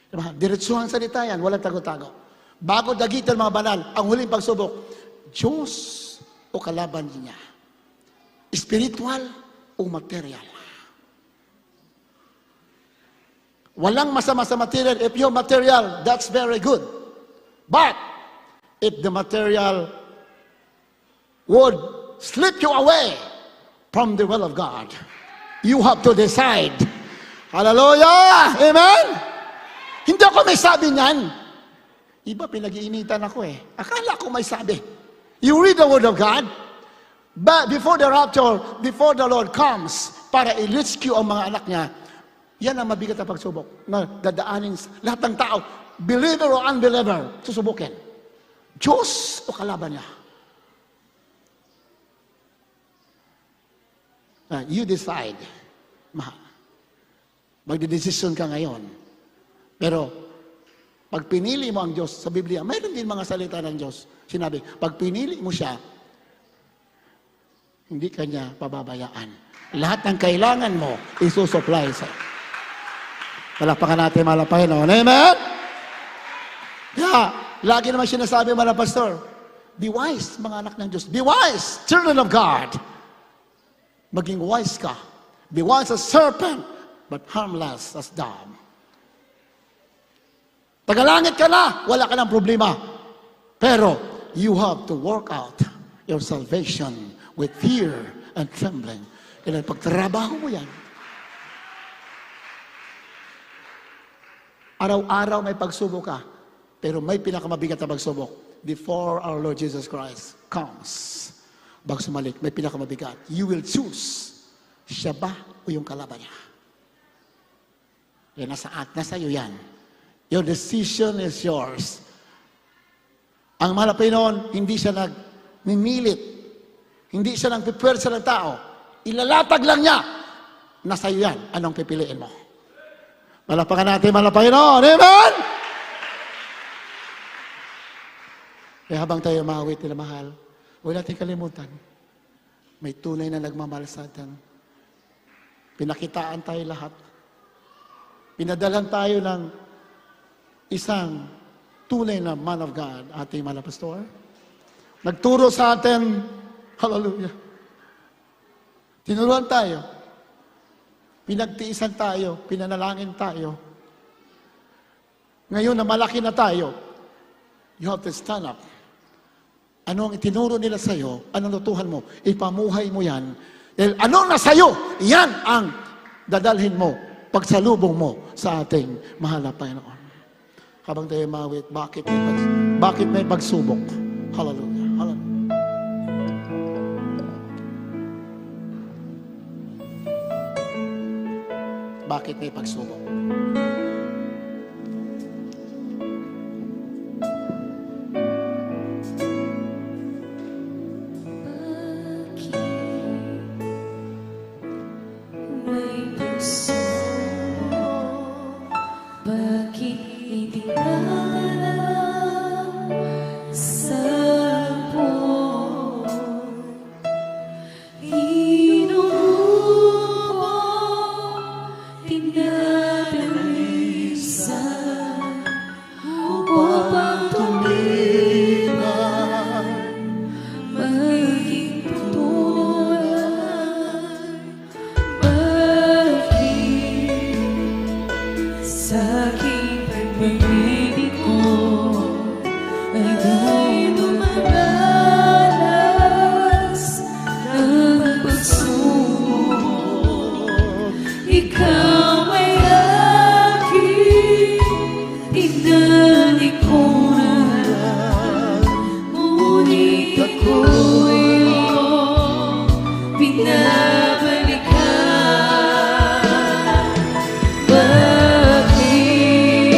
Diba? Diretsuhan salita yan, walang tago-tago. Bago dagitan mga banal, ang huling pagsubok, Diyos o kalaban niya? Spiritual o material? Walang masama sa material. If you're material, that's very good. But, if the material would slip you away from the will of God, you have to decide. Hallelujah! Amen? Hindi ako may sabi niyan. Iba, pinag-iinitan ako eh. Akala ko may sabi. You read the Word of God, but before the rapture, before the Lord comes, para i-rescue ang mga anak niya, yan ang mabigat na pagsubok na dadaanin lahat ng tao, believer o unbeliever, susubukin. Diyos o kalaban niya? You decide. Magdedesisyon ka ngayon. Pero, pag pinili mo ang Diyos sa Biblia, mayroon din mga salita ng Diyos. Sinabi, pag pinili mo siya, hindi ka niya pababayaan. Lahat ng kailangan mo, isusupply sa'yo. Palakpakan natin, mga Panginoon. Amen? Yeah, lagi naman sinasabi, mga pastor, be wise, mga anak ng Diyos. Be wise, children of God. Maging wise ka. Be wise as serpent, but harmless as dove. Tagalangit ka na, wala ka ng problema. Pero, you have to work out your salvation with fear and trembling. Kaya pagtrabaho mo yan, araw-araw may pagsubok ka, pero may pinakamabigat na pagsubok before our Lord Jesus Christ comes. Bago sumalik, may pinakamabigat. You will choose, siya ba o yung kalaban niya? Yan, nasa iyo yan. Your decision is yours. Ang mahal na Panginoon, hindi siya nagmimilit. Hindi siya nagpipwersa ng tao. Ilalatag lang niya. Nasa iyo yan. Anong pipiliin mo? Malapakan natin, mahal na Panginoon. Amen! Kaya habang tayo mahawit nila mahal, huwag natin kalimutan. May tunay na nagmamahal sa atin. Pinakitaan tayo lahat. Pinadalan tayo ng isang tunay na man of God, ating mahal na pastor. Nagturo sa atin, hallelujah. Tinuruan tayo. Pinagtiisan tayo, pinanalangin tayo. Ngayon na malaki na tayo, you have to stand up. Ano ang itinuro nila sa'yo, anong natuhan mo, ipamuhay mo yan. Dahil ano na sa'yo, yan ang dadalhin mo, pagsalubong mo sa ating mahal na Panginoon. Habang tayo mawit, bakit may pagsubok? Hallelujah. Hallelujah. Bakit may pagsubok? Bakit itinalaw sa inuubo, tinatanggi ako'y iyong binabalikan? Bakit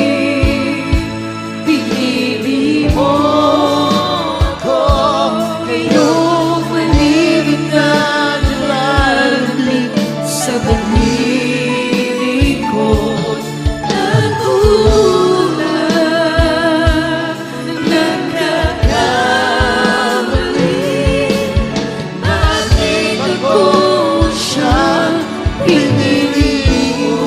pinili mo ako ngayong malimit na nilalamig sa pag-iikot? Nagulat na nagkakamali. Bakit ako siyang pinili mo?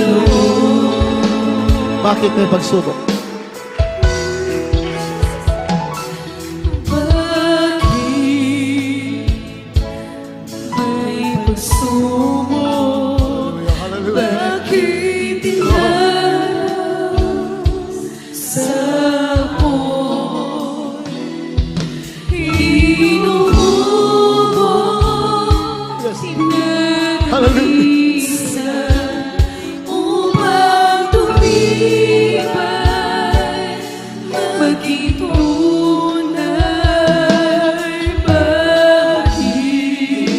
Panginoon, Bakit may pagsubok? bakit may pagsubok? Bakit tinaas sa apoy? Inuubos, pinag-iisan upang tumibay, maging tunay. Bakit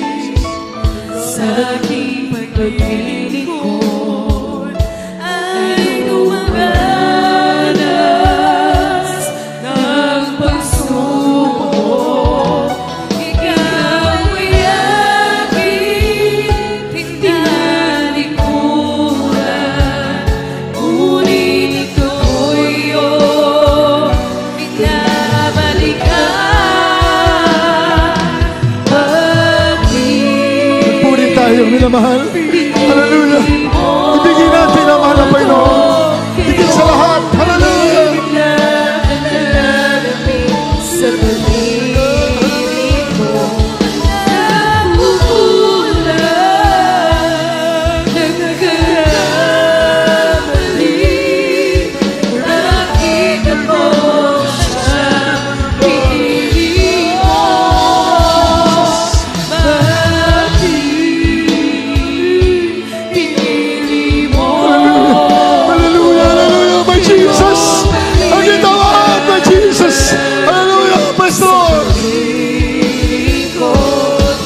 sa aking paglilingkod ay dumaranas ng pagsubok? Ikaw ay aking tinalikuran, ngunit ito'y iyong binabalikan. Bakit Puri tayo, minamahal. Hallelujah. Ibigin natin ang mahal na Panginoon. Higit sa lahat. Hallelujah. sa pag-ibig mo? Nagugulat, nagkakamali. Bakit ako siyang pinili mo? Bakit pinili mo? Hallelujah. Hallelujah. My Jesus. Ang gitawaan, my Jesus. Hallelujah. Pastor. Ikot,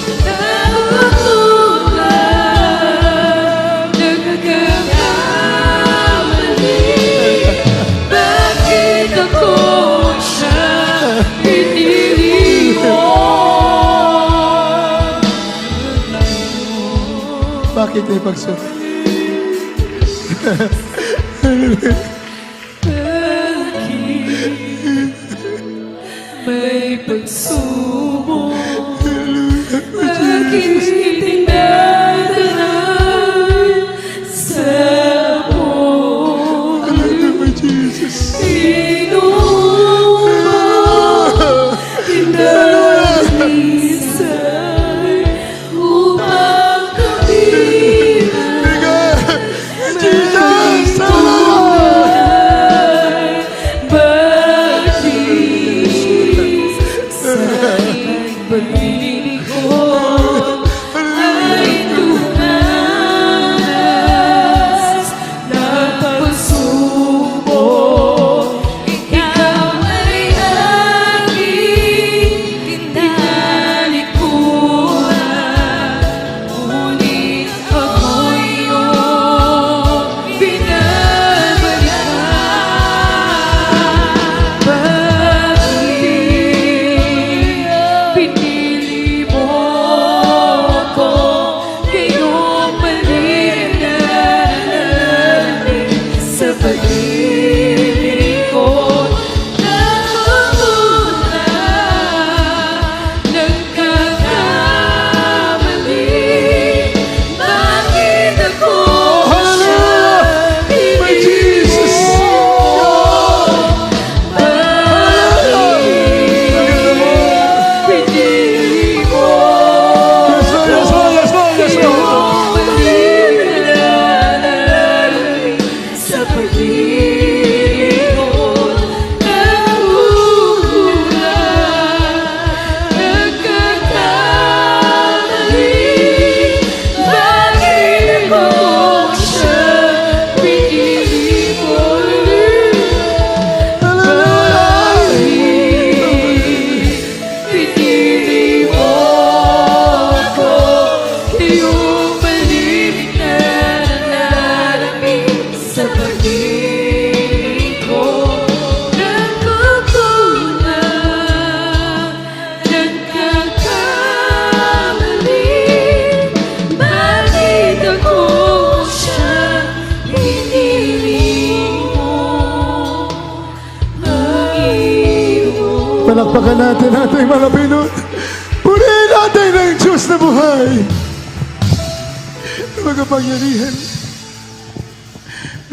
nagugulat, nagkakamali. Bakit ako siya pinili mo? Bakit may pagsubok? May pagsubok, bakit tinadaan sa apoy? My Jesus. Inuubos, pinag-iisay upang tumibay, Jesus. tunay. Bakit sa aking paglilingkod Palakpakan natin ating mga Pinoy. Purihin natin ang Diyos na buhay. Na magapangyarihan.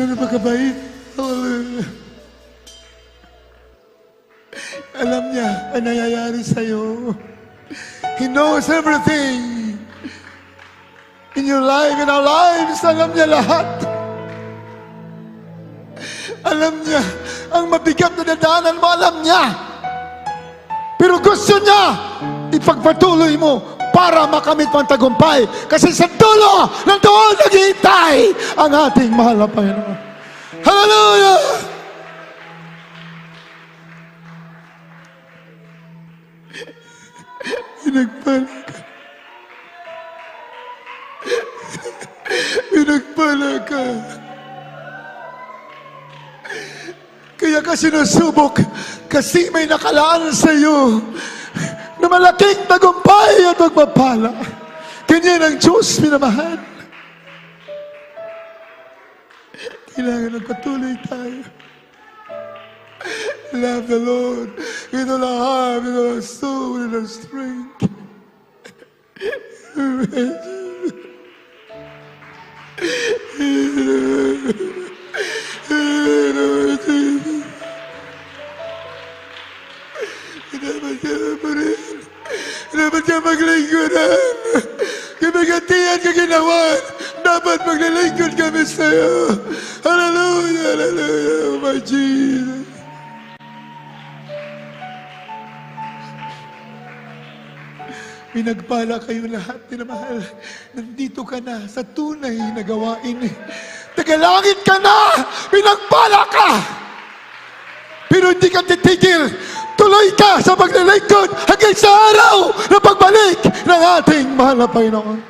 Na napakabait. Hallelujah. Alam niya ang nangyayari sa'yo. He knows everything. In your life, in our lives, alam niya lahat. Alam niya, ang mabigat na dadaanan mo, alam niya. Pero gusto niya, ipagpatuloy mo para makamit mo ang tagumpay. Kasi sa dulo ng doon naghihintay ang ating mahal na Panginoon. Hallelujah! Pinagpala ka. Pinagpala ka. Kaya ka sinusubok kasi may nakalaan sa iyo na malaking tagumpay at magpapala. Ganyan ang Diyos, minamahal. Kailangan magpatuloy tayo. Love the Lord with all our heart, with all our soul, with all our strength. Dapat ka maglingkuran. Kabagatian ka ginawan. Dapat maglilingkod kami sa iyo. Hallelujah, hallelujah, oh my Jesus. Pinagpala kayo lahat, minamahal. Nandito ka na sa tunay na gawain. Tagalangit ka na! Pinagpala ka! Pero hindi ka titigil. Tuloy ka sa paglilingkod hanggang sa araw na pagbalik ng ating mahal na Panginoon.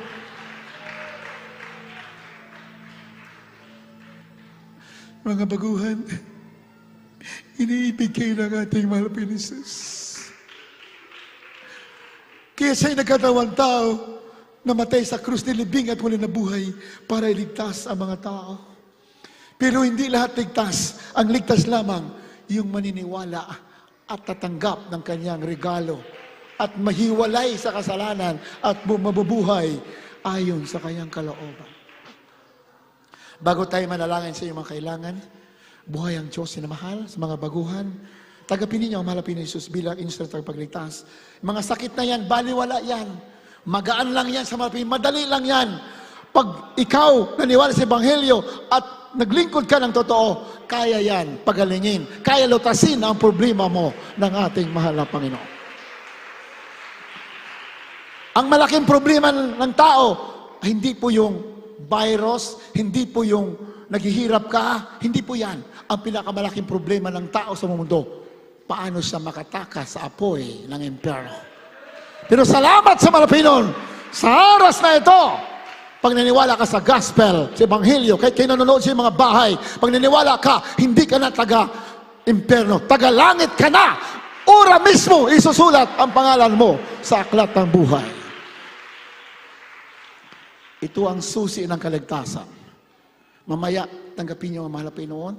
Mga baguhan, iniibig kayo ng ating mahal na Panginoon Jesus. Kaya siya'y nagkatawang tao, namatay sa krus, nilibing at muli nabuhay para iligtas ang mga tao. Pero hindi lahat ligtas. Ang ligtas lamang yung maniniwala at tatanggap ng kanyang regalo at mahiwalay sa kasalanan at mabubuhay ayon sa kanyang kalooban. Bago tayo manalangin sa iyong mga kailangan, buhay ang Diyos sinamahal sa mga baguhan. Tagapin ninyo ang mahal na Jesus bilang instrument ng pagligtas. Mga sakit na yan, baliwala yan. Magaan lang yan sa mga madali lang yan. Pag ikaw naniwala sa Ebanghelyo at naglingkod ka ng totoo, kaya yan pagalingin. Kaya lutasin ang problema mo ng ating mahal na Panginoon. Ang malaking problema ng tao, hindi po yung virus, hindi po yung naghihirap ka, hindi po yan. Ang pinakamalaking problema ng tao sa mundo, paano siya makatakas sa apoy ng impyerno. Pero salamat sa mga Panginoon, sa oras na ito, pag naniwala ka sa gospel, sa Ebanghelyo, kahit kayo nanonood sa mga bahay, pag naniwala ka, hindi ka na taga-impyerno, taga-langit ka na. Ora mismo, isusulat ang pangalan mo sa aklat ng buhay. Ito ang susi ng kaligtasan. Mamaya, tanggapin niyo ang mahal na Panginoon.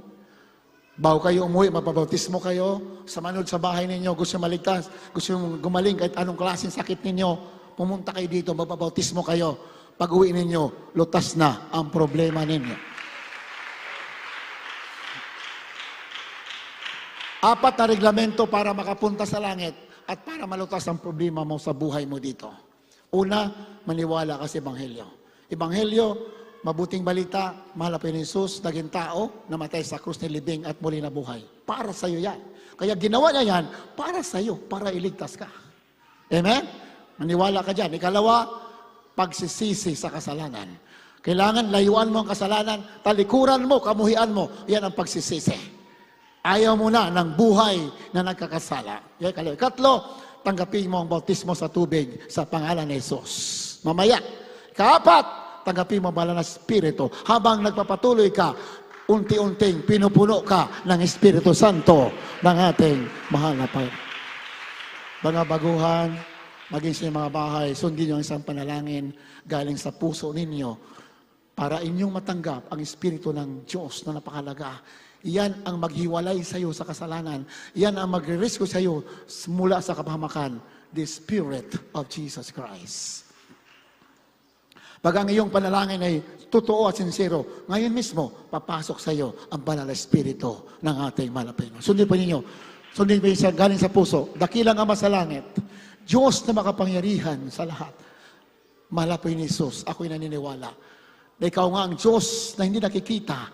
Bago kayo umuwi, mapabautismo kayo. Sa manood sa bahay ninyo, gusto nyo maligtas, gusto nyo gumaling kahit anong klaseng sakit ninyo, pumunta kayo dito, mapabautismo kayo. Pag uwi ninyo, lutas na ang problema ninyo. 4 na reglamento para makapunta sa langit at para malutas ang problema mo sa buhay mo dito. Una, maniwala ka sa Ebanghelyo. Ebanghelyo, mabuting balita, mahal na Panginoon Jesus, naging tao, namatay sa krus, nilibing at muli nabuhay. Para sa iyo yan. Kaya ginawa niya yan para sa iyo, para iligtas ka. Amen? Maniwala ka dyan. Ikalawa, pagsisisi sa kasalanan. Kailangan layuan mo ang kasalanan, talikuran mo, kamuhian mo. Yan ang pagsisisi. Ayaw mo na ng buhay na nagkakasala. Yan, ikatlo, tanggapin mo ang bautismo sa tubig sa pangalan ni Jesus. Mamaya. Kaapat, tanggapin mo ang banal na Espiritu. Habang nagpapatuloy ka, unti-unting pinupuno ka ng Espiritu Santo ng ating mahal na Panginoon. Mga baguhan, maging sa mga bahay, sundin niyo ang isang panalangin galing sa puso ninyo para inyong matanggap ang Espiritu ng Diyos na napakalaga. Yan ang maghiwalay sa iyo sa kasalanan. Yan ang magre-rescue sa iyo mula sa kapahamakan. The Spirit of Jesus Christ. Pag ang iyong panalangin ay totoo at sincero, ngayon mismo, papasok sa iyo ang banal na Espiritu ng ating malapino. Sundin po ninyo. Sundin po ninyo galing sa puso. Dakilang Ama sa langit, Diyos na makapangyarihan sa lahat. Mahal po ni Jesus, ako'y naniniwala na ikaw nga ang Diyos na hindi nakikita,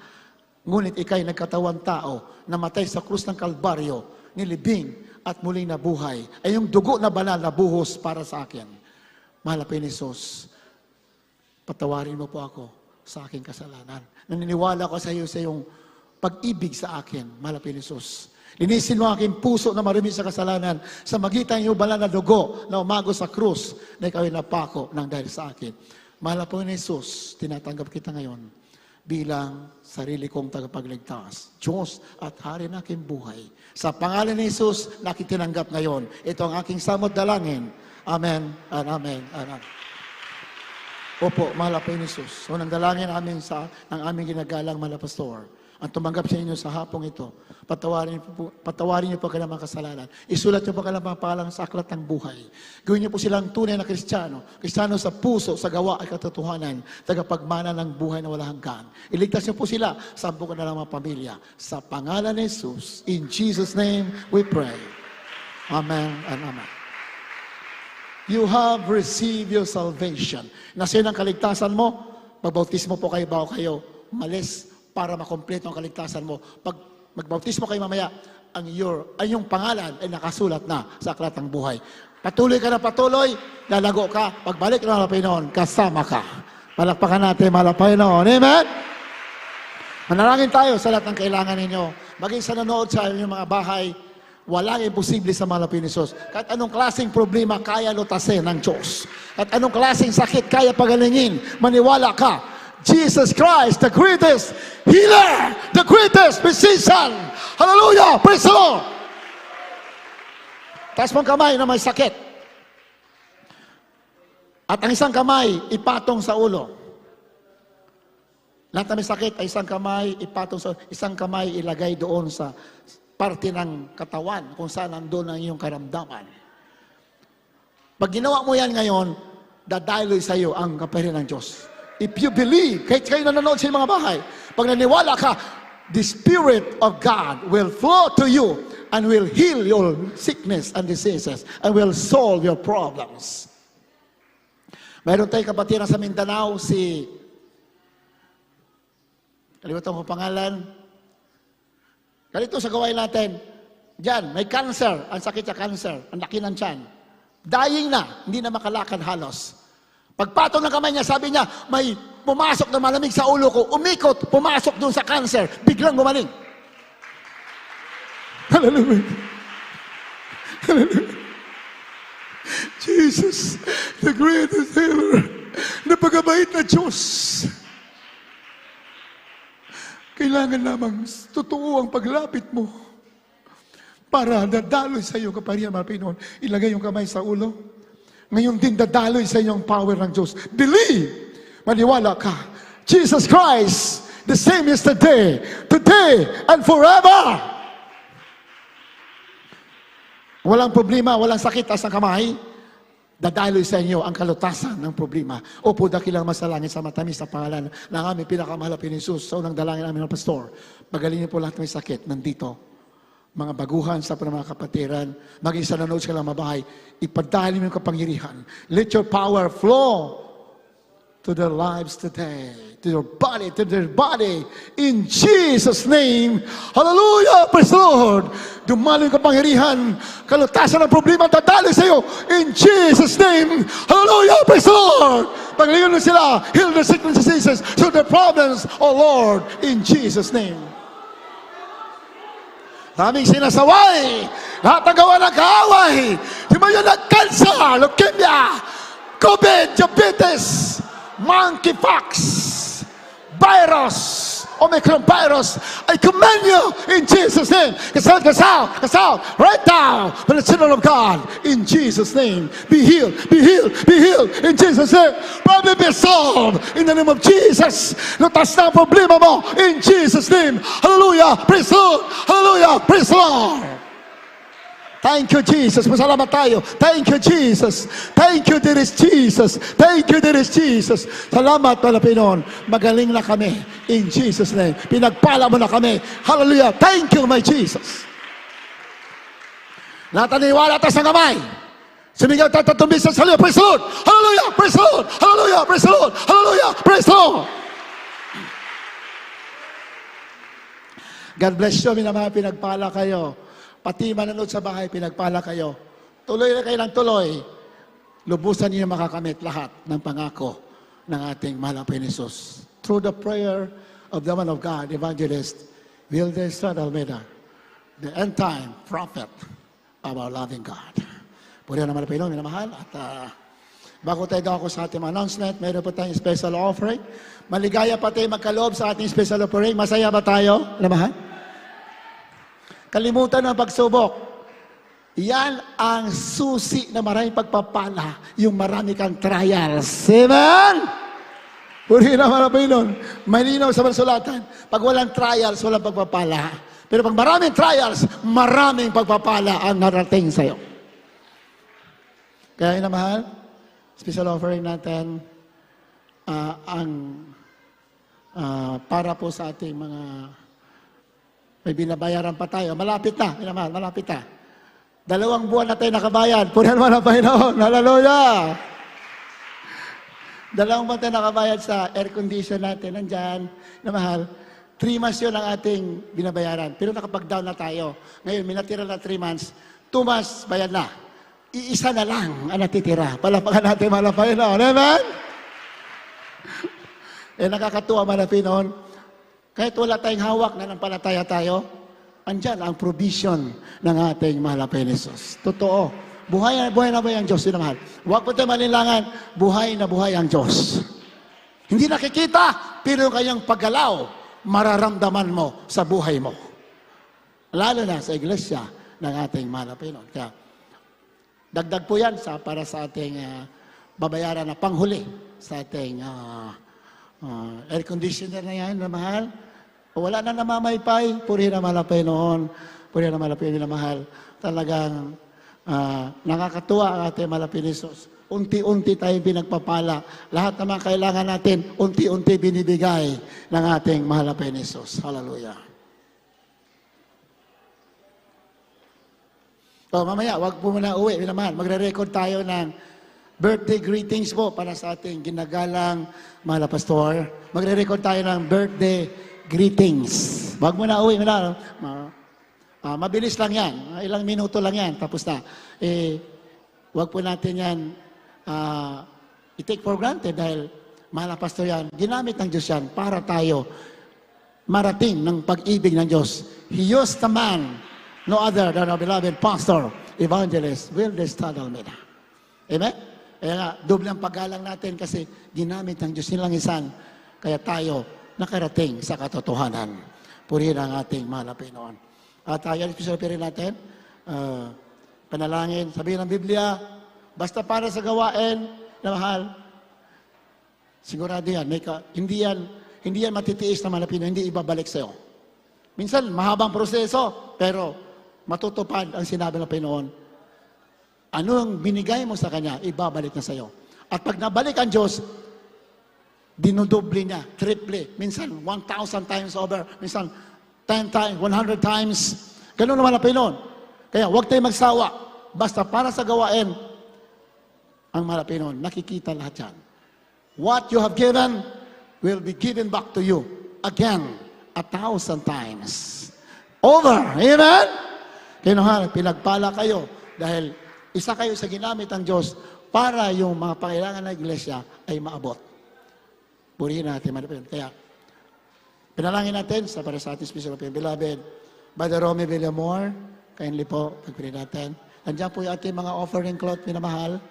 ngunit ika'y nagkatawang tao, namatay sa krus ng Kalbaryo, nilibing at muling nabuhay. Ay yung dugo na banal na buhos para sa akin. Mahal po ni Jesus, patawarin mo po ako sa aking kasalanan. Naniniwala ko sa iyo sa iyong pag-ibig sa akin, mahal po ni Jesus. Linisin mo aking puso na marumi sa kasalanan sa magitan ng iyong banal na dugo na umago sa krus na ikaw ay napako ng dahil sa akin. Mahal po ni Jesus, tinatanggap kita ngayon bilang sarili kong tagapagligtas, Diyos at Hari ng aking buhay. Sa pangalan ni Jesus, nakitinanggap ngayon. Ito ang aking samot dalangin. Amen, and amen, and amen. Opo, mahal po ni Jesus. Unang dalangin namin ng aming ginagalang mahal na pastor. Ang tumanggap sa inyo sa hapong ito, patawarin niyo po kanilang mga kasalanan. Isulat niyo po kanilang mga pangalan sa aklat ng buhay. Gawin niyo po silang tunay na Kristiyano. Kristiyano sa puso, sa gawa at katotohanan, tagapagmana ng buhay na walang hanggan. Iligtas niyo po sila sa buong kanilang mga pamilya. Sa pangalan ni Jesus, in Jesus' name we pray. Amen and amen. You have received your salvation. Nasa ng kaligtasan mo, magbautismo po kayo bago kayo malis para makompleto ang kaligtasan mo. Pag magbautismo kayo mamaya, ang iyong pangalan ay nakasulat na sa aklat ng buhay. Patuloy ka na patuloy, lalago ka, pagbalik ng Panginoon, kasama ka. Palakpakan natin, mahal na Panginoon. Amen? Manalangin tayo sa lahat ng kailangan ninyo. Maging sa nanood sa inyong mga bahay, walang imposible sa mahal na Panginoon. Kahit anong klaseng problema, kaya lutasin ng Diyos. At anong klaseng sakit, kaya pagalingin. Maniwala ka. Jesus Christ, the greatest healer, the greatest physician. Hallelujah! Praise the Lord! Taas mong kamay na may sakit. At ang isang kamay, ipatong sa ulo. Lahat na may sakit ay isang kamay, ipatong sa ulo. Isang kamay ilagay doon sa parte ng katawan kung saan nandun ang iyong karamdaman. Pag ginawa mo yan ngayon, dadaloy sa iyo ang kapangyarihan ng Diyos. If you believe, kahit kayo nanonood sa mga bahay, pag naniwala ka, the Spirit of God will flow to you and will heal your sickness and diseases and will solve your problems. Mayroon tayong kapatiran sa Mindanao, kalimutan ko pangalan. Ganito sa gawain natin, diyan, may cancer, ang sakit sa cancer, ang laki ng tiyan. Dying na, hindi na makalakad halos. Pagpatong ng kamay niya, sabi niya, may pumasok na malamig sa ulo ko, umikot, pumasok doon sa cancer, biglang gumaling. Hallelujah. Hallelujah. Jesus, the greatest healer, napakabait na Diyos. Kailangan lamang totoo ang paglapit mo para dadaloy sa iyo kaparihan, mga Pinoon. Ilagay yung kamay sa ulo. Ngayon din dadaloy sa inyong power ng Diyos. Believe! Maniwala ka. Jesus Christ, the same yesterday, today, and forever. Walang problema, walang sakit sa kamay. Dadaloy sa inyo ang kalutasan ng problema. Opo, dakilang masalangin sa matamis sa pangalan ng aming pinakamahal na Jesus. Sa unang dalangin namin ng pastor, pagalingin po lahat ng sakit nandito. Mga baguhan sa mga kapatiran, maging sa nanood sa mga bahay, ipadali mo yung kapangyarihan. Let your power flow to their lives today, to their body, in Jesus' name. Hallelujah! Praise the Lord! Dumalo yung kapangyarihan, kalutasan ng problema, dadali sa iyo, in Jesus' name. Hallelujah! Praise the Lord! Pagalingan mo sila, heal their sickness and diseases, so their problems, oh Lord, in Jesus' name. Daming sinasaway, lahat ng gawa ng kaaway, di ba yun nag-cancer, leukemia, COVID, diabetes, monkeypox, virus, Omicron virus, I command you in Jesus' name. Cast out, right now, by the children of God, in Jesus' name. Be healed, be healed, be healed, in Jesus' name. Problem be solved, in the name of Jesus. Lutas na ang problema mo, in Jesus' name. Hallelujah, praise the Lord, hallelujah, praise the Lord. Thank you, Jesus. Masalamat tayo. Thank you, Jesus. Thank you, dearest Jesus. Thank you, dearest Jesus. Salamat, mga Pinoon. Magaling na kami. In Jesus' name. Pinagpala mo na kami. Hallelujah. Thank you, my Jesus. Nataniwala tayo sa kamay. Sumigaw tayo tatumbis sa salyo. Praise the Lord. Hallelujah. Praise the Lord. Hallelujah. Praise the Lord. Hallelujah. Praise the Lord. God bless you. Minamahal, pinagpala kayo. Pati mananood sa bahay, pinagpala kayo. Tuloy na kayo ng tuloy. Lubusan niyo makakamit lahat ng pangako ng ating mahal na Jesus. Through the prayer of the man of God, Evangelist Wilder Estrada Almeida, the end-time prophet of our loving God. Purihan naman na Pinoy, minamahal. At bago tayo ako sa ating announcement, mayroon po tayong special offering. Maligaya pa tayo magkaloob sa ating special offering. Masaya ba tayo, minamahal? Kalimutan ng pagsubok. Yan ang susi na maraming pagpapala, yung marami kang trials. Amen? Puri naman ang Panginoon. Malinaw sa masulatan. Pag walang trials, walang pagpapala. Pero pag maraming trials, maraming pagpapala ang narating sa'yo. Kaya na mahal, special offering natin para po sa ating mga may binabayaran pa tayo. Malapit na, minamahal, malapit na. 2 buwan na tayo nakabayad. Purihan naman ang Panginoon. Hallelujah! 2 buwan tayo nakabayad sa air condition natin. Nandyan, minamahal. 3 months yun ang ating binabayaran. Pero nakapag-down na tayo. Ngayon, minatira na 3 months. 2 months, bayad na. Iisa na lang ang natitira. Palapakan natin, mahal na Panginoon. Amen? Nakakatuwa, mahal na Panginoon. Kahit wala tayong hawak na nampalataya tayo, andyan ang provision ng ating mahal na Jesus. Totoo. Buhay na buhay ang Diyos. Yun ang mahal. Huwag po tayo malinlangan. Buhay na buhay ang Diyos. Hindi nakikita, pero yung kanyang paggalaw, mararamdaman mo sa buhay mo. Lalo na sa iglesia ng ating mahal na Panginoon. Kaya, dagdag po yan para sa ating babayaran na panghuli sa ating air conditioner na yan na mahal. Wala na namamaypay, purihin na mahal na Panginoon. Purihin na mahal na Panginoon na mahal. Talagang nakakatuwa ang ating mahal na Panginoon. Unti-unti tayong pinagpapala. Lahat ng mga kailangan natin, unti-unti binibigay ng ating mahal na Panginoon. Hallelujah. Mamaya, wag po muna uwi. Minamahal, magre-record tayo ng birthday greetings po para sa ating ginagalang mahal na pastor. Magre-record tayo ng birthday greetings. Wag mo na uwi. Mabilis lang yan. Ilang minuto lang yan. Tapos na. Wag po natin yan i-take for granted dahil mahal na pastor yan. Ginamit ng Diyos yan para tayo marating ng pag-ibig ng Diyos. He used the man, no other than our beloved pastor, Evangelist Wilder Estrada Almeida. Amen? Kaya nga, doble ang paggalang natin kasi ginamit ng Diyos nilang isan. Kaya tayo nakarating sa katotohanan. Purihin ang ating mahal na Panginoon. At yan, special period natin, panalangin, sabihin ng Biblia, basta para sa gawain na mahal, sigurado yan, hindi yan matitiis na mahal na Panginoon, hindi ibabalik sa'yo. Minsan, mahabang proseso, pero matutupad ang sinabi ng Panginoon. Ano ang binigay mo sa Kanya, ibabalik na sa'yo. At pag nabalik ang Diyos, dinudoble niya, triple, minsan 1,000 times over, minsan 10 times, 100 times. Ganun naman ang Panginoon. Kaya huwag tayong magsawa. Basta para sa gawain, ang mahal na Panginoon, nakikita lahat yan. What you have given will be given back to you again 1,000 times. Over. Amen? Kaya pinagpala kayo dahil isa kayo sa ginamit ng Diyos para yung mga pangailangan ng iglesia ay maabot. Purihin natin, kaya pinalangin natin para sa ating special beloved Brother Romy Villamor, kindly po, pagpili natin. Nandiyan po yung ating mga offering cloth, minamahal.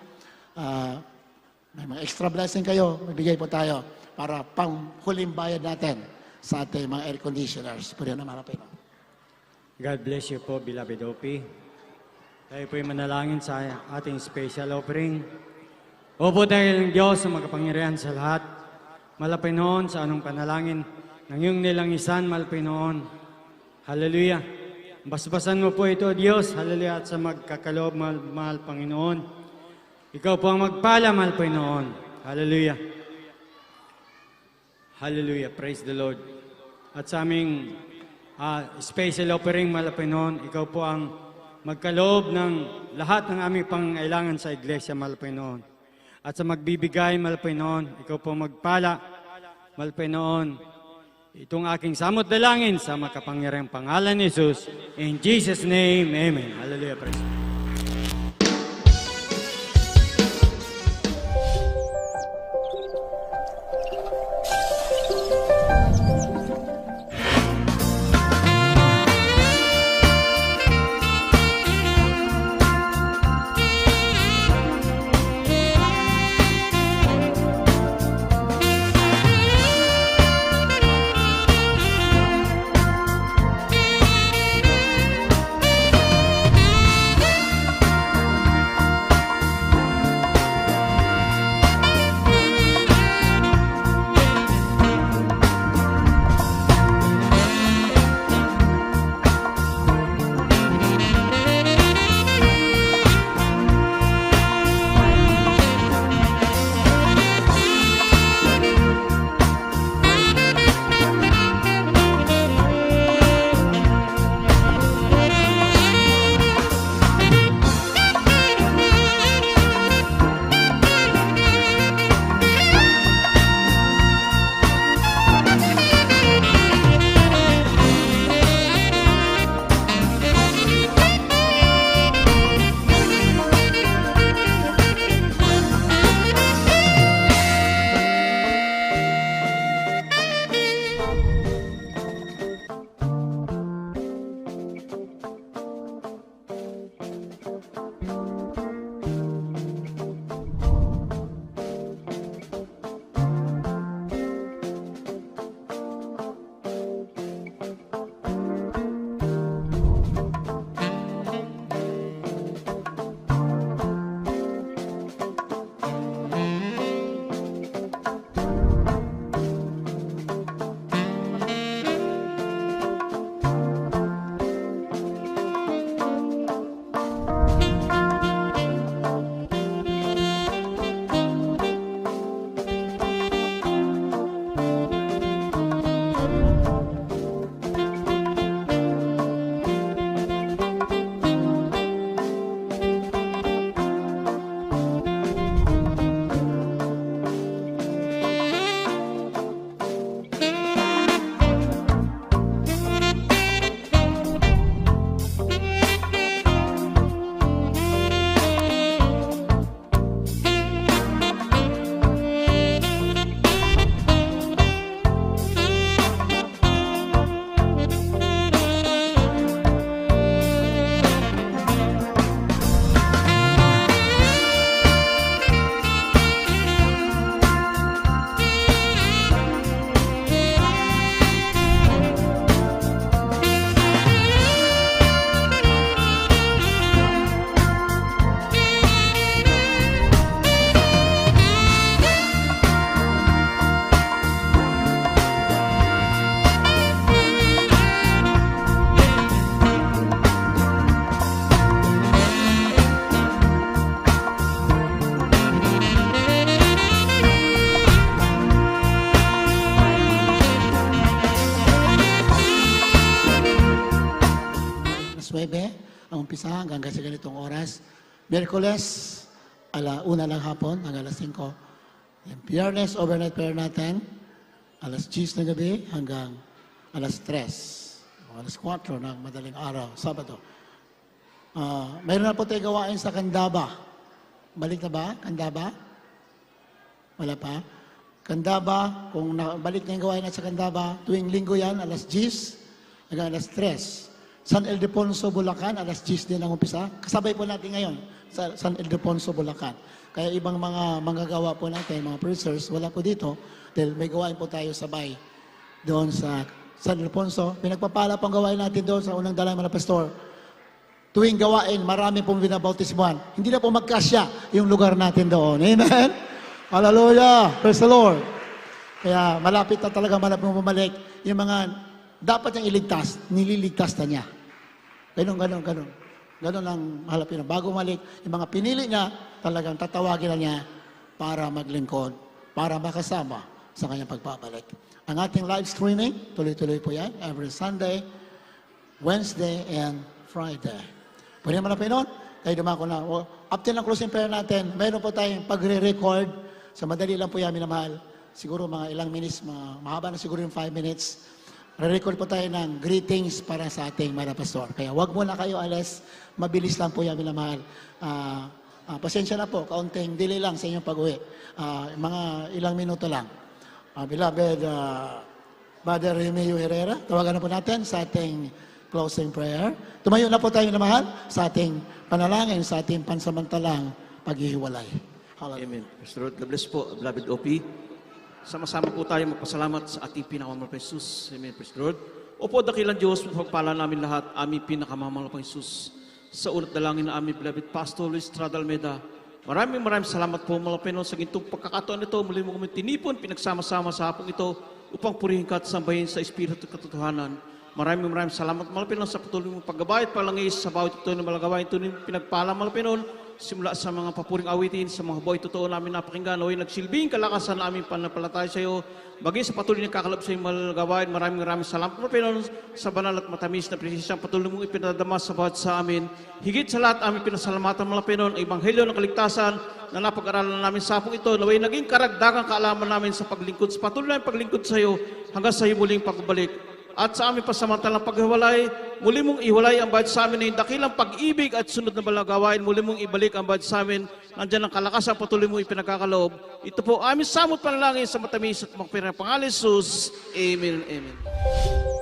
May mga extra blessing kayo, magbigay po tayo para pang huling bayad natin sa ating mga air conditioners. Pwede naman natin. God bless you po, beloved OP. Tayo po'y manalangin sa ating special offering. Opo dahil ng Diyos sa makapangyarihan sa lahat. Malapay noon sa anong panalangin ng iyong nilangisan, malapay noon. Hallelujah. Basbasan mo po ito, Diyos. Hallelujah. At sa magkakaloob, mahal Panginoon. Ikaw po ang magpala, mahal Panginoon. Hallelujah. Hallelujah. Praise the Lord. At sa aming special offering, mahal Panginoon, ikaw po ang magkaloob ng lahat ng aming pangailangan sa iglesia, mahal Panginoon. At sa magbibigay, mahal Panginoon, ikaw po magpala, mahal Panginoon, itong aking samot dalangin sa makapangyarihang pangalan ni Jesus. In Jesus' name, Amen. Hallelujah. Praise God. ang umpisa hanggang sa ganitong oras. Miyerkules, 1 ng hapon hanggang alas 5. Yung Biyernes, overnight prayer natin, alas 10 ng gabi hanggang alas 3. O alas 4 ng madaling araw, Sabado. Mayroon na po tayo gawain sa Candaba. Balik na ba? Candaba? Wala pa? Candaba, kung balik na yung gawain natin sa Candaba, tuwing linggo yan, alas 10 hanggang alas 3. San Ildefonso, Bulacan, alas 10 din ang umpisa. Kasabay po natin ngayon sa San Ildefonso, Bulacan. Kaya ibang mga manggagawa po natin, mga preachers, wala po dito dahil may gawain po tayo sabay doon sa San Ildefonso. Pinagpapala pang gawain natin doon sa unang dalay mga pastor. Tuwing gawain, marami pong binabautismuhan. Hindi na po magkasya yung lugar natin doon. Amen? Hallelujah! Praise the Lord! Kaya malapit na talaga bumalik. Yung mga dapat niyang iligtas, nililigtas na niya. Ganon. Ganon ang malapit na. Bago malik, yung mga pinili niya, talagang tatawagin na niya para maglingkod, para makasama sa kanyang pagpapalik. Ang ating live streaming, tuloy-tuloy po yan, every Sunday, Wednesday, and Friday. Pwede naman na po nun, kayo dumako na. After ng closing prayer natin, mayroon po tayong pagre-record. Sa madali lang po yan, minamahal. Siguro mga ilang minutes, mahaba na siguro yung 5 minutes. Re-record po tayo ng greetings para sa ating mga pastor. Kaya wag muna kayo alas, mabilis lang po yan, minamahal. Pasensya na po, kaunting delay lang sa inyong pag-uwi. Mga ilang minuto lang. Beloved Brother Remeo Herrera, tawagan na po natin sa ating closing prayer. Tumayo na po tayo na mahal sa ating panalangin, sa ating pansamantalang paghihiwalay. Hallelujah. Amen. Pastor Rod, God bless po, beloved OP. Sama-sama po tayo magpasalamat sa ating pinakamamahal na Jesus. Amen, Pastor Rod. Opo, dakilang Diyos, pagpala namin lahat, aming pinakamamahal na Jesus. Sa ulat dalangin na aming beloved Pastor Luis Estrada Almeida. Maraming salamat po mga Panginoon sa gintong pagkakataon ito. Muli mo kami tinipon, pinagsama-sama sa hapong ito upang purihin ka at sambahin sa Espiritu at katotohanan. Maraming salamat mga Panginoon sa patuloy mong paggabay at palangis sa bawat ito na malagawain ito pinagpala mga Panginoon. Simula sa mga papuring awitin, sa mga buhay totoo namin napakinggan, o nagsilbing kalakasan namin pananampalataya sa iyo, bagay sa patuloy na kakalab sa iyong malagawain. Maraming salamat mga Panginoon sa banal at matamis na presisyang patuloy mong ipinadama sa bawat sa amin. Higit sa lahat, aming pinasalamatan mga Panginoon, ang Ebanghelyo ng Kaligtasan na napag-aralan namin sa hapong ito, naway naging karagdagang kaalaman namin sa paglingkod, sa patuloy na paglingkod sa iyo, hanggang sa iyo muling pagbalik. At sa aming pasamantalang paghiwalay, muli mong iwalay ang bayad sa amin na yung dakilang pag-ibig at sunod na balagawain, muli mong ibalik ang bayad sa amin, nandiyan ang kalakasan, patuloy mong ipinagkakaloob. Ito po aming samot panalangin sa matamis at magpirang pangalan Jesus. Amen and amen.